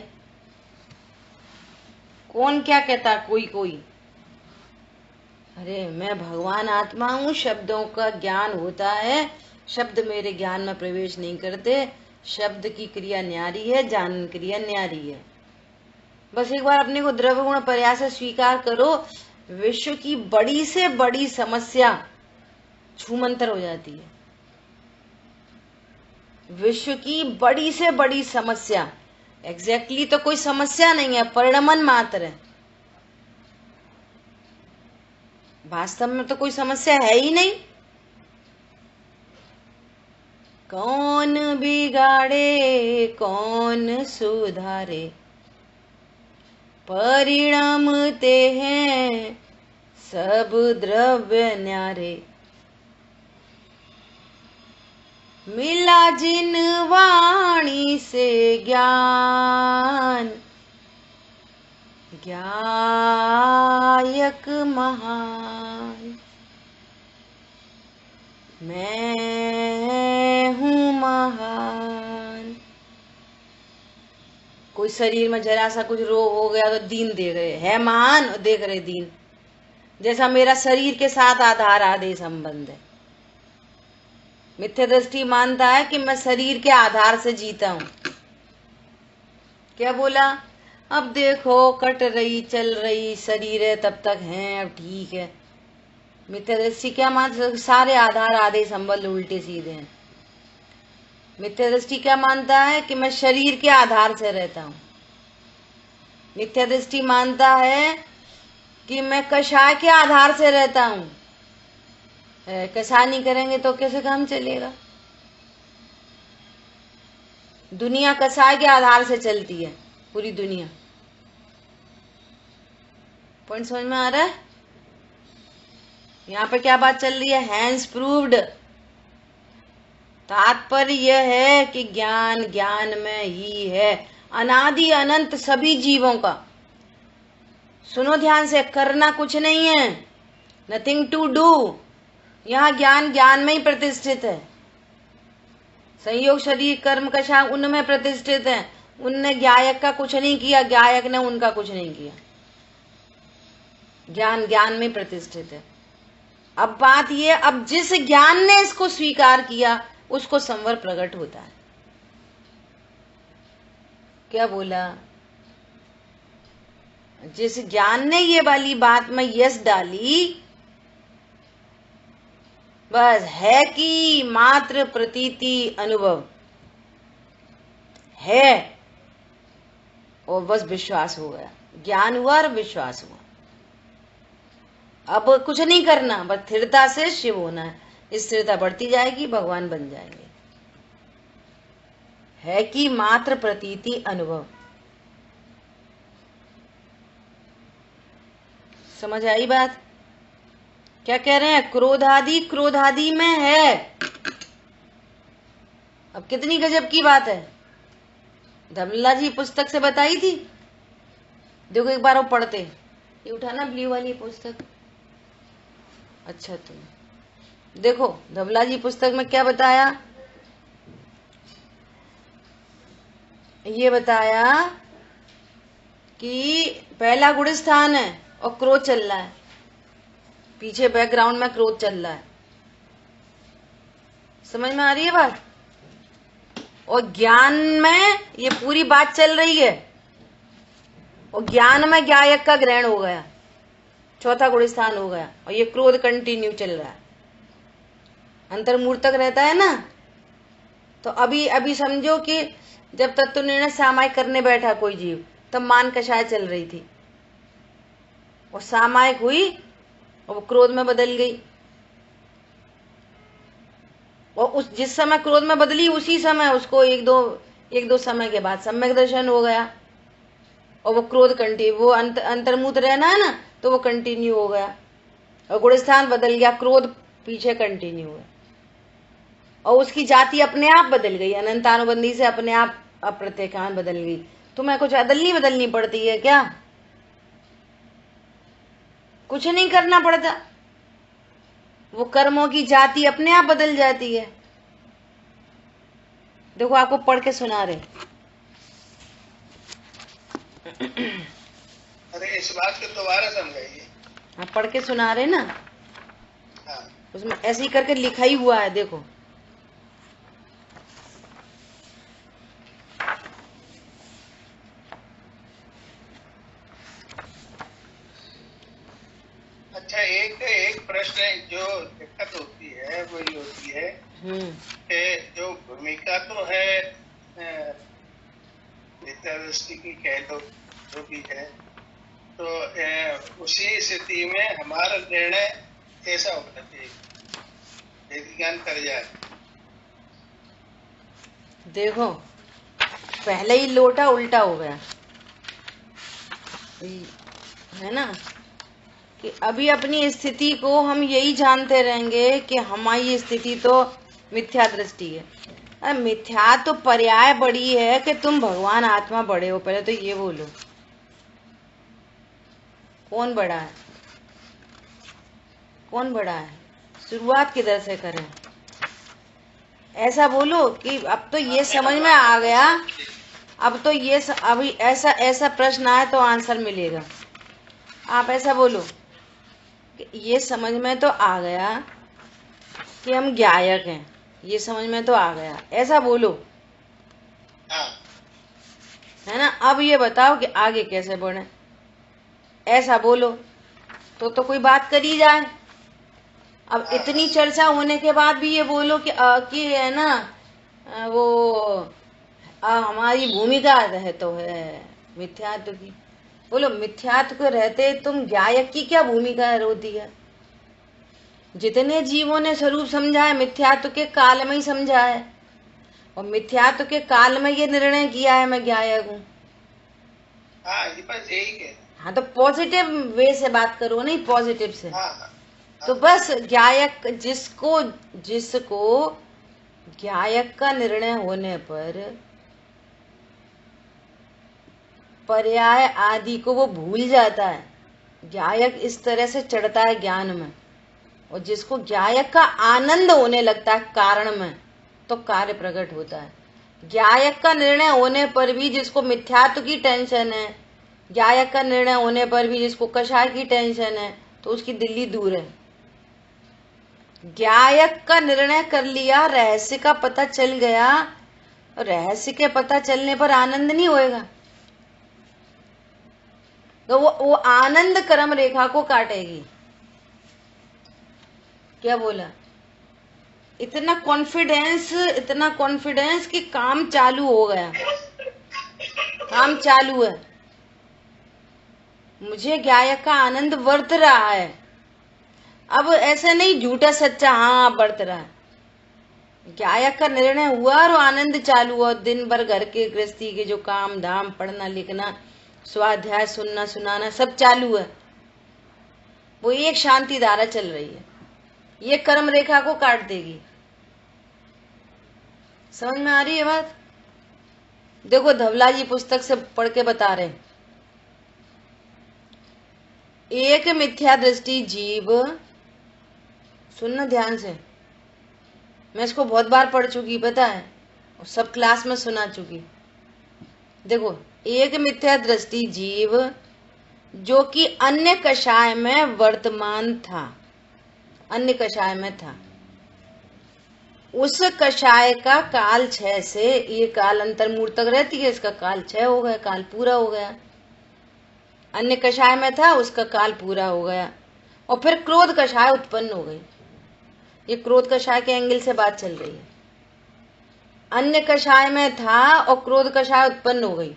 कौन क्या कहता? कोई कोई। अरे मैं भगवान आत्मा हूं, शब्दों का ज्ञान होता है, शब्द मेरे ज्ञान में प्रवेश नहीं करते। शब्द की क्रिया न्यारी है, जानन क्रिया न्यारी है। बस एक बार अपने को द्रव्य गुण पर्याय से स्वीकार करो, विश्व की बड़ी से बड़ी समस्या छूमंतर हो जाती है। विश्व की बड़ी से बड़ी समस्या, एग्जैक्टली तो कोई समस्या नहीं है, परिणमन मात्र है। वास्तव में तो कोई समस्या है ही नहीं। कौन बिगाड़े कौन सुधारे, परिणमते हैं सब द्रव्य न्यारे। मिला जिन वाणी से ज्ञान, ज्ञायक महान। मैं हूँ महान। कोई शरीर में जरा सा कुछ रोग हो गया तो दीन देख रहे है महान, और देख रहे दीन। जैसा मेरा शरीर के साथ आधार आदि संबंध है। मिथ्या दृष्टि मानता है कि मैं शरीर के आधार से जीता हूं। क्या बोला? अब देखो कट रही चल रही शरीर है, तब तक है, अब ठीक है। मिथ्या दृष्टि क्या मानता? सारे आधार आदि संबंध उल्टे सीधे हैं। मिथ्या दृष्टि क्या मानता है? कि मैं शरीर के आधार से रहता हूं। मिथ्या दृष्टि मानता है कि मैं कषाय के आधार से रहता हूं। कषाय नहीं करेंगे तो कैसे काम चलेगा? दुनिया कषाय के आधार से चलती है, पूरी दुनिया। पॉइंट समझ में आ रहा है? यहाँ पे क्या बात चल रही है? Hence proved. तात्पर्य यह है कि ज्ञान ज्ञान में ही है, अनादि अनंत सभी जीवों का। सुनो ध्यान से, करना कुछ नहीं है, नथिंग टू डू। यहाँ ज्ञान ज्ञान में ही प्रतिष्ठित है, संयोग शरीर कर्म कषा उनमें प्रतिष्ठित है। उनने ज्ञायक का कुछ नहीं किया, ज्ञायक ने उनका कुछ नहीं किया। ज्ञान ज्ञान में प्रतिष्ठित है। अब बात ये, अब जिस ज्ञान ने इसको स्वीकार किया उसको संवर प्रकट होता है। क्या बोला? जिस ज्ञान ने ये वाली बात में यस डाली, बस है कि मात्र प्रतीति अनुभव है, और बस विश्वास हो गया। ज्ञान हुआ और विश्वास हुआ। अब कुछ नहीं करना, बस स्थिरता से शिव होना है। स्थिरता बढ़ती जाएगी, भगवान बन जाएंगे। है कि मात्र प्रतीति अनुभव। समझ आई बात? क्या कह रहे हैं? क्रोधादि क्रोधादि में है। अब कितनी गजब की बात है। धमला जी पुस्तक से बताई थी, देखो एक बार वो पढ़ते। ये उठाना ब्लू वाली पुस्तक। अच्छा तुम देखो धमला जी पुस्तक में क्या बताया। ये बताया कि पहला गुण स्थान है और क्रोध चल रहा है, पीछे बैकग्राउंड में क्रोध चल रहा है। समझ में आ रही है बात? और ज्ञान में ये पूरी बात चल रही है, और ज्ञान में ज्ञायक का ग्रहण हो गया, चौथा गुण स्थान हो गया, और ये क्रोध कंटिन्यू चल रहा है। अंतर्मूर्तक रहता है ना। तो अभी अभी समझो कि जब तत्व निर्णय सामायिक करने बैठा कोई जीव, तब मान कषाय चल रही थी, और सामायिक हुई और वो क्रोध में बदल गई। और उस जिस समय क्रोध में बदली, उसी समय उसको एक दो समय के बाद सम्यक दर्शन हो गया, और वो क्रोध कंटिन्यू, वो अंतर्मुत रहना है ना, तो वो कंटिन्यू हो गया, और गुण स्थान बदल गया, क्रोध पीछे कंटिन्यू हुआ, और उसकी जाति अपने आप बदल गई, अनंतानुबंधी से अपने आप अप्रत्येकान बदल गई। तुम्हें कुछ बदलनी पड़ती है क्या? कुछ नहीं करना पड़ता, वो कर्मों की जाति अपने आप बदल जाती है। देखो आपको पढ़ के सुना रहे। अरे इस बात को दोबारा समझाइए। हाँ पढ़ के सुना रहे ना। हाँ। उसमें ऐसे ही करके लिखा ही हुआ है, देखो। अच्छा, एक प्रश्न जो दिक्कत होती है वो ये होती है कि जो भूमिका तो है विद्या दृष्टि की कह लो, जो भी है, तो उसी स्थिति में हमारा निर्णय कैसा होना चाहिए, वेद ज्ञान कर जाए। देखो पहले ही लोटा उल्टा हो गया है ना, कि अभी अपनी स्थिति को हम यही जानते रहेंगे कि हमारी स्थिति तो मिथ्या दृष्टि है। अरे मिथ्या तो पर्याय बड़ी है कि तुम भगवान आत्मा बड़े हो। पहले तो ये बोलो, कौन बड़ा है? कौन बड़ा है? शुरुआत किधर से करें? ऐसा बोलो कि अब तो ये समझ में आ गया, अब तो ये अभी ऐसा प्रश्न आए तो आंसर मिलेगा। आप ऐसा बोलो कि ये समझ में तो आ गया कि हम ज्ञायक हैं, ये समझ में तो आ गया, ऐसा बोलो, है ना। अब ये बताओ कि आगे कैसे बढ़े, ऐसा बोलो तो कोई बात करी जाए। अब इतनी चर्चा होने के बाद भी ये बोलो कि है ना वो हमारी भूमिका है तो है मिथ्यात्व की। बोलो मिथ्यात्व को रहते तुम ज्ञायक की क्या भूमिका होती है? जितने जीवों ने स्वरूप समझा है मिथ्यात्व के काल में ही समझा है, और मिथ्यात्व के काल में ये निर्णय किया है मैं ज्ञायक हूँ। हाँ तो पॉजिटिव वे से बात करो, नहीं पॉजिटिव से। तो बस ज्ञायक जिसको ज्ञायक का निर्णय होने पर पर्याय आदि को वो भूल जाता है। ज्ञायक इस तरह से चढ़ता है ज्ञान में, और जिसको ज्ञायक का आनंद होने लगता है कारण में, तो कार्य प्रकट होता है। ज्ञायक का निर्णय होने पर भी जिसको मिथ्यात्व की टेंशन है, ज्ञायक का निर्णय होने पर भी जिसको कषाय की टेंशन है, तो उसकी दिल्ली दूर है। ज्ञायक का निर्णय कर लिया, रहस्य का पता चल गया, रहस्य के पता चलने पर आनंद नहीं होएगा, तो वो आनंद कर्म रेखा को काटेगी। क्या बोला? इतना कॉन्फिडेंस कि काम चालू हो गया, काम चालू है, मुझे ज्ञायक का आनंद वर्त रहा है। अब ऐसे नहीं झूठा सच्चा हाँ वर्त रहा है, ज्ञायक का निर्णय हुआ और आनंद चालू हुआ। दिन भर घर के गृहस्थी के जो काम धाम, पढ़ना लिखना, स्वाध्याय, सुनना सुनाना सब चालू है, वो एक शांति धारा चल रही है, ये कर्म रेखा को काट देगी। समझ में आ रही है बात? देखो धवला जी पुस्तक से पढ़ के बता रहे, एक मिथ्या दृष्टि जीव, सुनना ध्यान से, मैं इसको बहुत बार पढ़ चुकी पता है, और सब क्लास में सुना चुकी। देखो, एक मिथ्या दृष्टि जीव जो कि अन्य कषाय में वर्तमान था, अन्य कषाय में था, उस कषाय का काल 6 से, ये काल अंतर्मूर्तक रहती है, इसका काल 6 हो गया, काल पूरा हो गया। अन्य कषाय में था, उसका काल पूरा हो गया, और फिर क्रोध कषाय उत्पन्न हो गई। ये क्रोध कषाय के एंगल से बात चल रही है। अन्य कषाय में था और क्रोध कषाय उत्पन्न हो गई।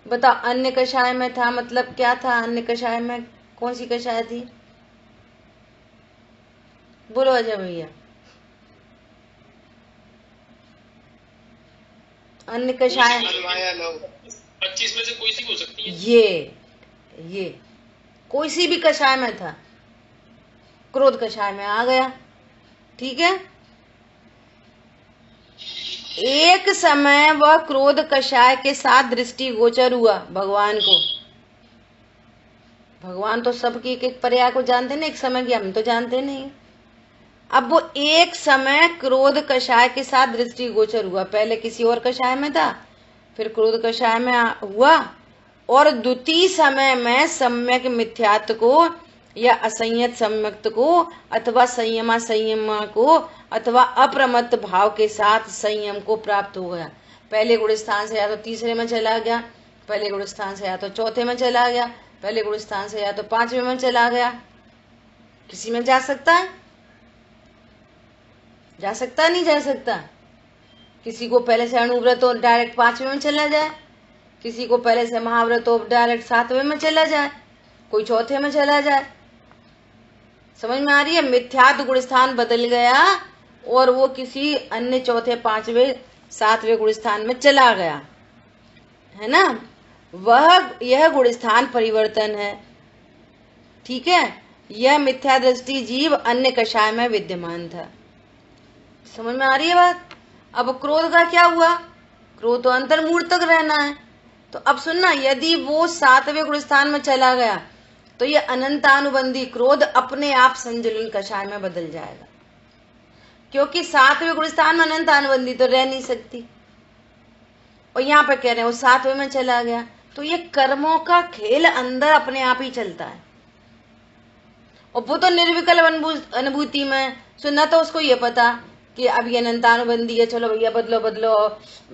बताओ, अन्य कषाय में था मतलब क्या था? अन्य कषाय में कौन सी कषाय थी? बोलो अजय भैया। अन्य कषाय 25 में से कोई सी हो सकती है। ये कोई सी भी कषाय में था, क्रोध कषाय में आ गया, ठीक है। एक समय वह क्रोध कषाय के साथ दृष्टि गोचर हुआ भगवान को। भगवान तो सबकी एक एक पर्याय को जानते नहीं, एक समय की हम तो जानते नहीं। अब वो एक समय क्रोध कषाय के साथ दृष्टि गोचर हुआ, पहले किसी और कषाय में था, फिर क्रोध कषाय में हुआ, और द्वितीय समय में सम्यक मिथ्यात्व को या असंयत सम्यक्त को अथवा संयमा को अथवा अप्रमत्त भाव के साथ संयम को प्राप्त हो गया। पहले गुण स्थान से या तो तीसरे में चला गया, पहले गुण स्थान से या तो चौथे में चला गया, पहले गुण स्थान से या तो 5वें में चला गया। किसी में जा सकता है? जा सकता नहीं जा सकता? किसी को पहले से अणुव्रत हो डायरेक्ट 5वें में चला जाए, किसी को पहले से महाव्रत हो डायरेक्ट 7वें में चला जाए, कोई चौथे में चला जाए। समझ में आ रही है? मिथ्यात्व गुण स्थान बदल गया और वो किसी अन्य चौथे 5वें 7वें गुण स्थान में चला गया, है ना। यह गुण स्थान परिवर्तन है, ठीक है। यह मिथ्या दृष्टि जीव अन्य कषाय में विद्यमान था। समझ में आ रही है बात? अब क्रोध का क्या हुआ? क्रोध तो अंतर्मूर्तक रहना है। तो अब सुनना, यदि वो 7वें गुण स्थान में चला गया तो ये अनंतानुबंधी क्रोध अपने आप संजुलन कषाय में बदल जाएगा, क्योंकि 7वें गुण स्थान में अनंतानुबंधी तो रह नहीं सकती। और यहाँ पे कह रहे हैं वो 7वें में चला गया, तो ये कर्मों का खेल अंदर अपने आप ही चलता है। और वो तो निर्विकल्प अनुभूति में सुनना, तो उसको ये पता कि अब ये अनंतानुबंधी है, चलो भैया बदलो बदलो,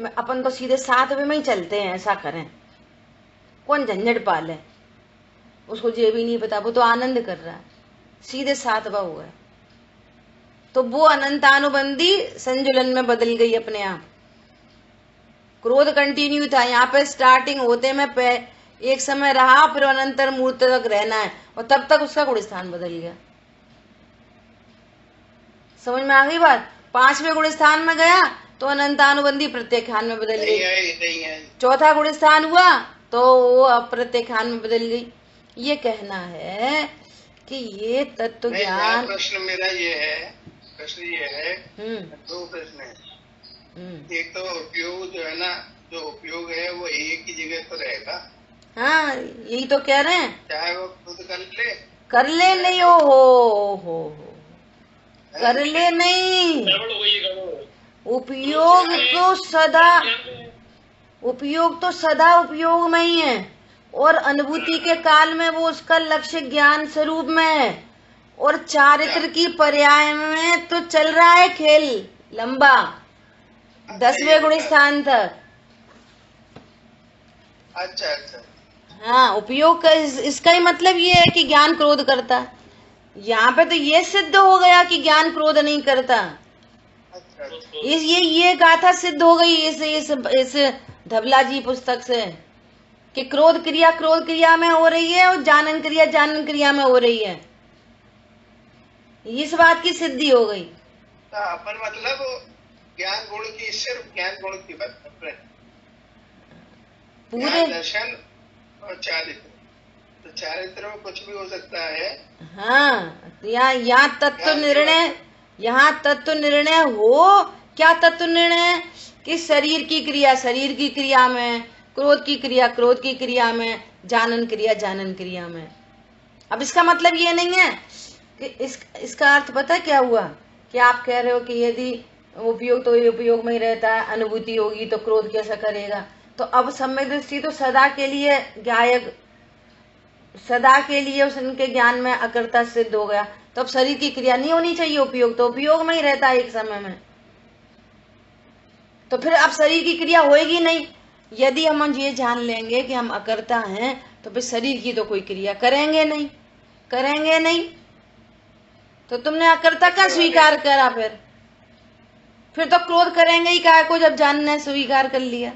अपन तो सीधे 7वें में ही चलते हैं, ऐसा करें, कौन झंझट पाले। उसको ये भी नहीं पता, वो तो आनंद कर रहा है, सीधे 7वां हुआ है। तो वो अनंतानुबंधी संजुलन में बदल गई अपने आप। क्रोध कंटिन्यू था, यहाँ पे स्टार्टिंग होते में एक समय रहा, फिर अनंतर मूर्त तक रहना है, और तब तक उसका गुण स्थान बदल गया। समझ में आ गई बात? 5वें गुण स्थान में गया तो अनंतानुबंधी प्रत्येखान में बदल गई। चौथा गुण स्थान हुआ तो वो अप्रत्येखान में बदल गई। ये कहना है कि ये तत्व ज्ञान। प्रश्न मेरा ये है प्रश्न ये है, दो प्रश्न है। एक तो उपयोग जो है ना, जो उपयोग है वो एक ही जगह तो रहेगा। हाँ, यही तो कह रहे हैं, चाहे वो खुद कर ले नहीं हो कर ले नहीं। उपयोग तो सदा उपयोग में ही है, और अनुभूति के काल में वो उसका लक्ष्य ज्ञान स्वरूप में है, और चारित्र की पर्याय में तो चल रहा है खेल लंबा 10वें गुण स्थान तक। अच्छा। हाँ, उपयोग का इसका ही मतलब ये है कि ज्ञान क्रोध करता है। यहाँ पे तो ये सिद्ध हो गया कि ज्ञान क्रोध नहीं करता। अच्छा। ये गाथा सिद्ध हो गई इस धबला जी पुस्तक से कि क्रोध क्रिया में हो रही है और जानन क्रिया में हो रही है। इस बात की सिद्धि हो गई। अपन मतलब ज्ञान गुण की, सिर्फ ज्ञान गुण की बात कर रहे हैं, पूरे दर्शन और चारित्र। तो चारित्र में कुछ भी हो सकता है। हाँ, यहाँ तत्व निर्णय हो। क्या तत्व निर्णय? कि शरीर की क्रिया में, क्रोध की क्रिया में, जानन क्रिया में। अब इसका मतलब ये नहीं है कि इसका अर्थ पता क्या हुआ कि आप कह रहे हो कि यदि उपयोग तो ये उपयोग में ही रहता है, अनुभूति होगी तो क्रोध कैसा करेगा। तो अब सम्यक दृष्टि तो सदा के लिए गायक, सदा के लिए उनके ज्ञान में अकर्ता सिद्ध हो गया। तो अब शरीर की क्रिया नहीं होनी चाहिए, उपयोग तो उपयोग में ही रहता है एक समय में। तो फिर अब शरीर की क्रिया होएगी नहीं। यदि हम ये जान लेंगे कि हम अकर्ता हैं तो फिर शरीर की तो कोई क्रिया करेंगे नहीं। तो तुमने अकर्ता का स्वीकार करा, फिर तो क्रोध करेंगे ही काय को, जब जानने स्वीकार कर लिया।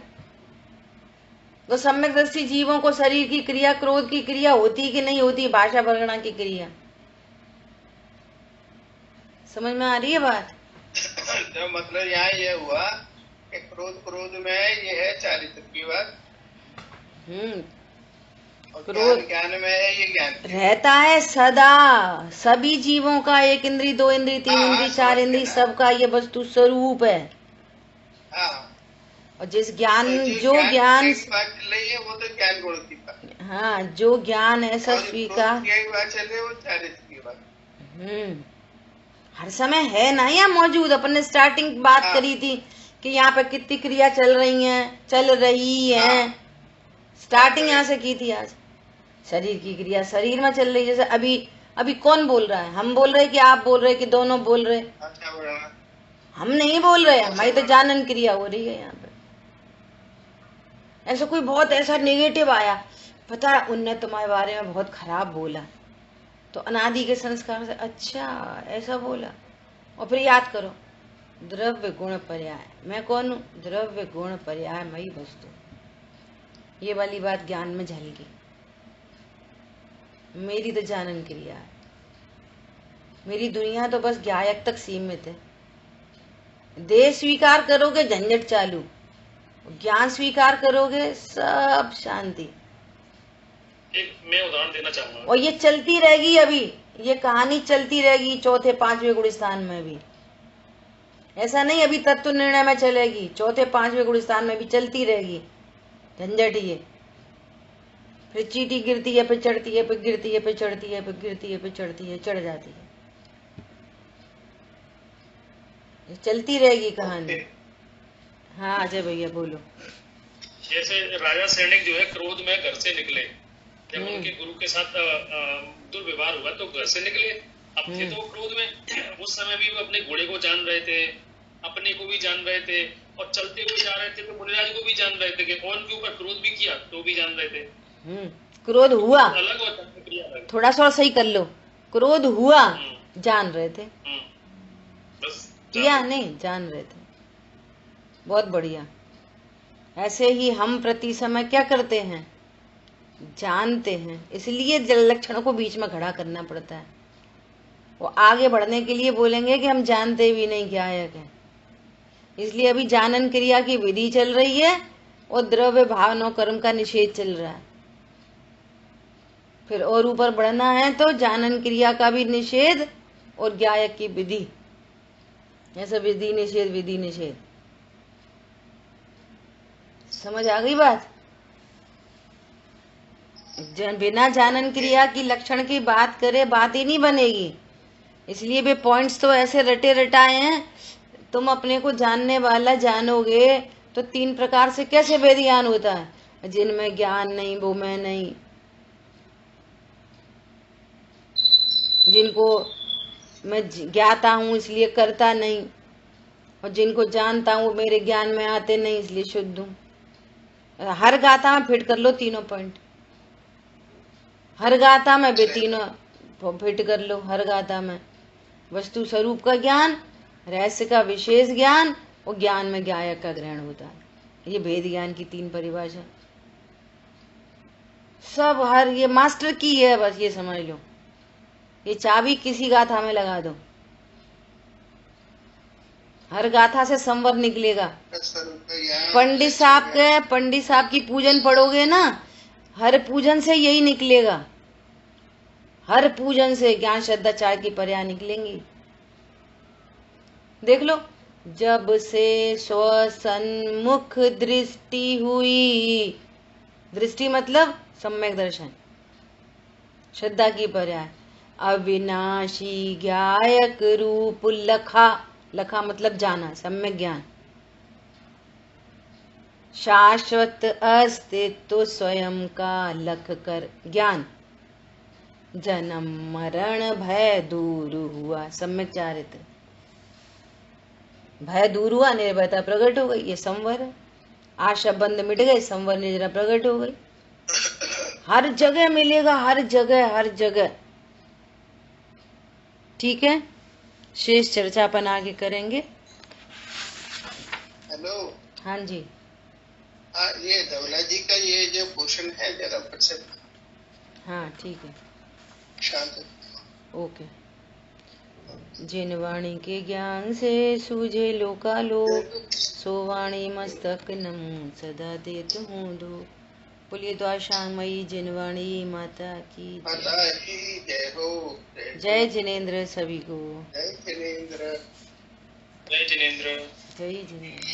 तो सम्यक दृष्टि जीवों को शरीर की क्रिया, क्रोध की क्रिया होती कि नहीं होती, भाषा वर्णना की क्रिया। समझ में आ रही है बात? तो मतलब यहाँ ये हुआ कि क्रोध में ये है चारित्र की बात। क्रोध ज्ञान में है, ये ज्ञान रहता है सदा सभी जीवों का। 1 इंद्री, 2 इंद्री, 3 इंद्री, 4 इंद्री, सबका ये वस्तु स्वरूप है। और जिस ज्ञान जो ज्ञान चल रही है वो तो ज्ञान गुण की बात। हाँ, जो ज्ञान ऐसा स्वीकार चल रही है वो चारित्र की बात। हर समय है ना या मौजूद। अपन ने स्टार्टिंग बात करी थी कि यहाँ पे कितनी क्रिया चल रही है। स्टार्टिंग यहाँ से की थी आज। शरीर की क्रिया शरीर में चल रही है। जैसे अभी कौन बोल रहा है? हम बोल रहे कि आप बोल रहे कि दोनों बोल रहे? हम नहीं बोल रहे, हमारी तो जानन क्रिया हो रही है यहाँ पे। ऐसा कोई बहुत ऐसा नेगेटिव आया, पता है उनने तुम्हारे बारे में बहुत खराब बोला, तो अनादि के संस्कार से अच्छा ऐसा बोला। और फिर याद करो, द्रव्य गुण पर्याय, मैं कौन हूँ? द्रव्य गुण पर्याय मई वस्तु। ये वाली बात ज्ञान में झलकी। मेरी तो जानन क्रिया है, मेरी दुनिया तो बस ज्ञायक तक सीमित है। देह स्वीकार करोगे झंझट चालू, ज्ञान स्वीकार करोगे सब शांति। एक मैं उदाहरण देना चाहूंगा, और ये चलती रहेगी, अभी ये कहानी चलती रहेगी 4थे 5वें गुण स्थान में भी। ऐसा नहीं अभी तत्व निर्णय में चलेगी, 4थे 5वें गुण स्थान में भी चलती रहेगी झंझट। ये फिर चीटी गिरती है, फिर चढ़ती है, फिर गिरती है, फिर चढ़ती है, फिर गिरती है, फिर चढ़ती है, चढ़ जाती है। ये चलती रहेगी कहानी। हाँ अजय भैया बोलो। जैसे राजा सैनिक जो है क्रोध में घर से निकले, जब उनके गुरु के साथ दुर्व्यवहार हुआ तो घर से निकले। अब थे तो क्रोध में, उस समय भी वो अपने घोड़े को जान रहे थे, अपने को भी जान रहे थे, और चलते हुए जा रहे थे तो मुनिराज को भी जान रहे थे कि कौन के ऊपर क्रोध भी किया तो भी जान रहे थे। क्रोध हुआ, अलग होता है, थोड़ा सा सही कर लो। क्रोध हुआ, जान रहे थे, बस किया नहीं, जान रहे थे। बहुत बढ़िया। ऐसे ही हम प्रति समय क्या करते हैं? जानते हैं। इसलिए जल लक्षण को बीच में खड़ा करना पड़ता है। वो आगे बढ़ने के लिए बोलेंगे कि हम जानते भी नहीं क्या है। इसलिए अभी जानन क्रिया की विधि चल रही है और द्रव्य भावना कर्म का निषेध चल रहा है। फिर और ऊपर बढ़ना है तो जानन क्रिया का भी निषेध और ज्ञायक की विधि, ऐसा विधि निषेध। समझ आ गई बात? बिना जानन क्रिया की लक्षण की बात करे बात ही नहीं बनेगी। इसलिए वे पॉइंट्स तो ऐसे रटे रटाए हैं। तुम अपने को जानने वाला जानोगे तो 3 प्रकार से कैसे वेद ज्ञान होता है? जिनमें ज्ञान नहीं वो मैं नहीं, जिनको मैं ज्ञाता हूँ इसलिए करता नहीं, और जिनको जानता हूँ मेरे ज्ञान में आते नहीं इसलिए शुद्ध हूँ। हर गाथा में फिट कर लो तीनों पॉइंट, हर गाथा में भी तीनों फिट कर लो। हर गाथा में वस्तु स्वरूप का ज्ञान, रहस्य का विशेष ज्ञान और ज्ञान में ज्ञायक का ग्रहण होता है। ये भेद ज्ञान की 3 परिभाषा सब हर ये मास्टर की है, बस ये समझ लो। ये चाबी किसी गाथा में लगा दो, हर गाथा से संवर निकलेगा। पंडित साहब की पूजन पढ़ोगे ना, हर पूजन से यही निकलेगा। हर पूजन से ज्ञान श्रद्धा चार की पर्याय निकलेंगी। देख लो, जब से स्वसन्मुख दृष्टि हुई, दृष्टि मतलब सम्यक दर्शन, श्रद्धा की पर्याय अविनाशी ज्ञायक रूप लखा, लखा मतलब जाना, सम्यक ज्ञान, शाश्वत अस्तित्व स्वयं का लख कर ज्ञान, जन्म मरण भय दूर हुआ, सम्यक चारित्र, भय दूर हुआ, निर्भयता प्रकट हो गई, ये संवर है। आशा बंद मिट गए, संवर निर्जरा प्रकट हो गई। हर जगह मिलेगा, हर जगह, हर जगह। ठीक है, शेष चर्चा अपन आगे करेंगे। हेलो, हाँ जी, ये धवला जी का ये जो क्वेश्चन है जरा फिर से। हाँ ठीक है, शांत। ओके। जिन वाणी के ज्ञान से सूझे लोकालोक, सो वाणी मस्तक नमो सदा देत हूँ धूप। बोलिए द्वाशामयी जिनवाणी माता की जय हो। जय जिनेन्द्र सभी को। जय जिनेन्द्र। जय जिनेन्द्र। जय जिनेन्द्र।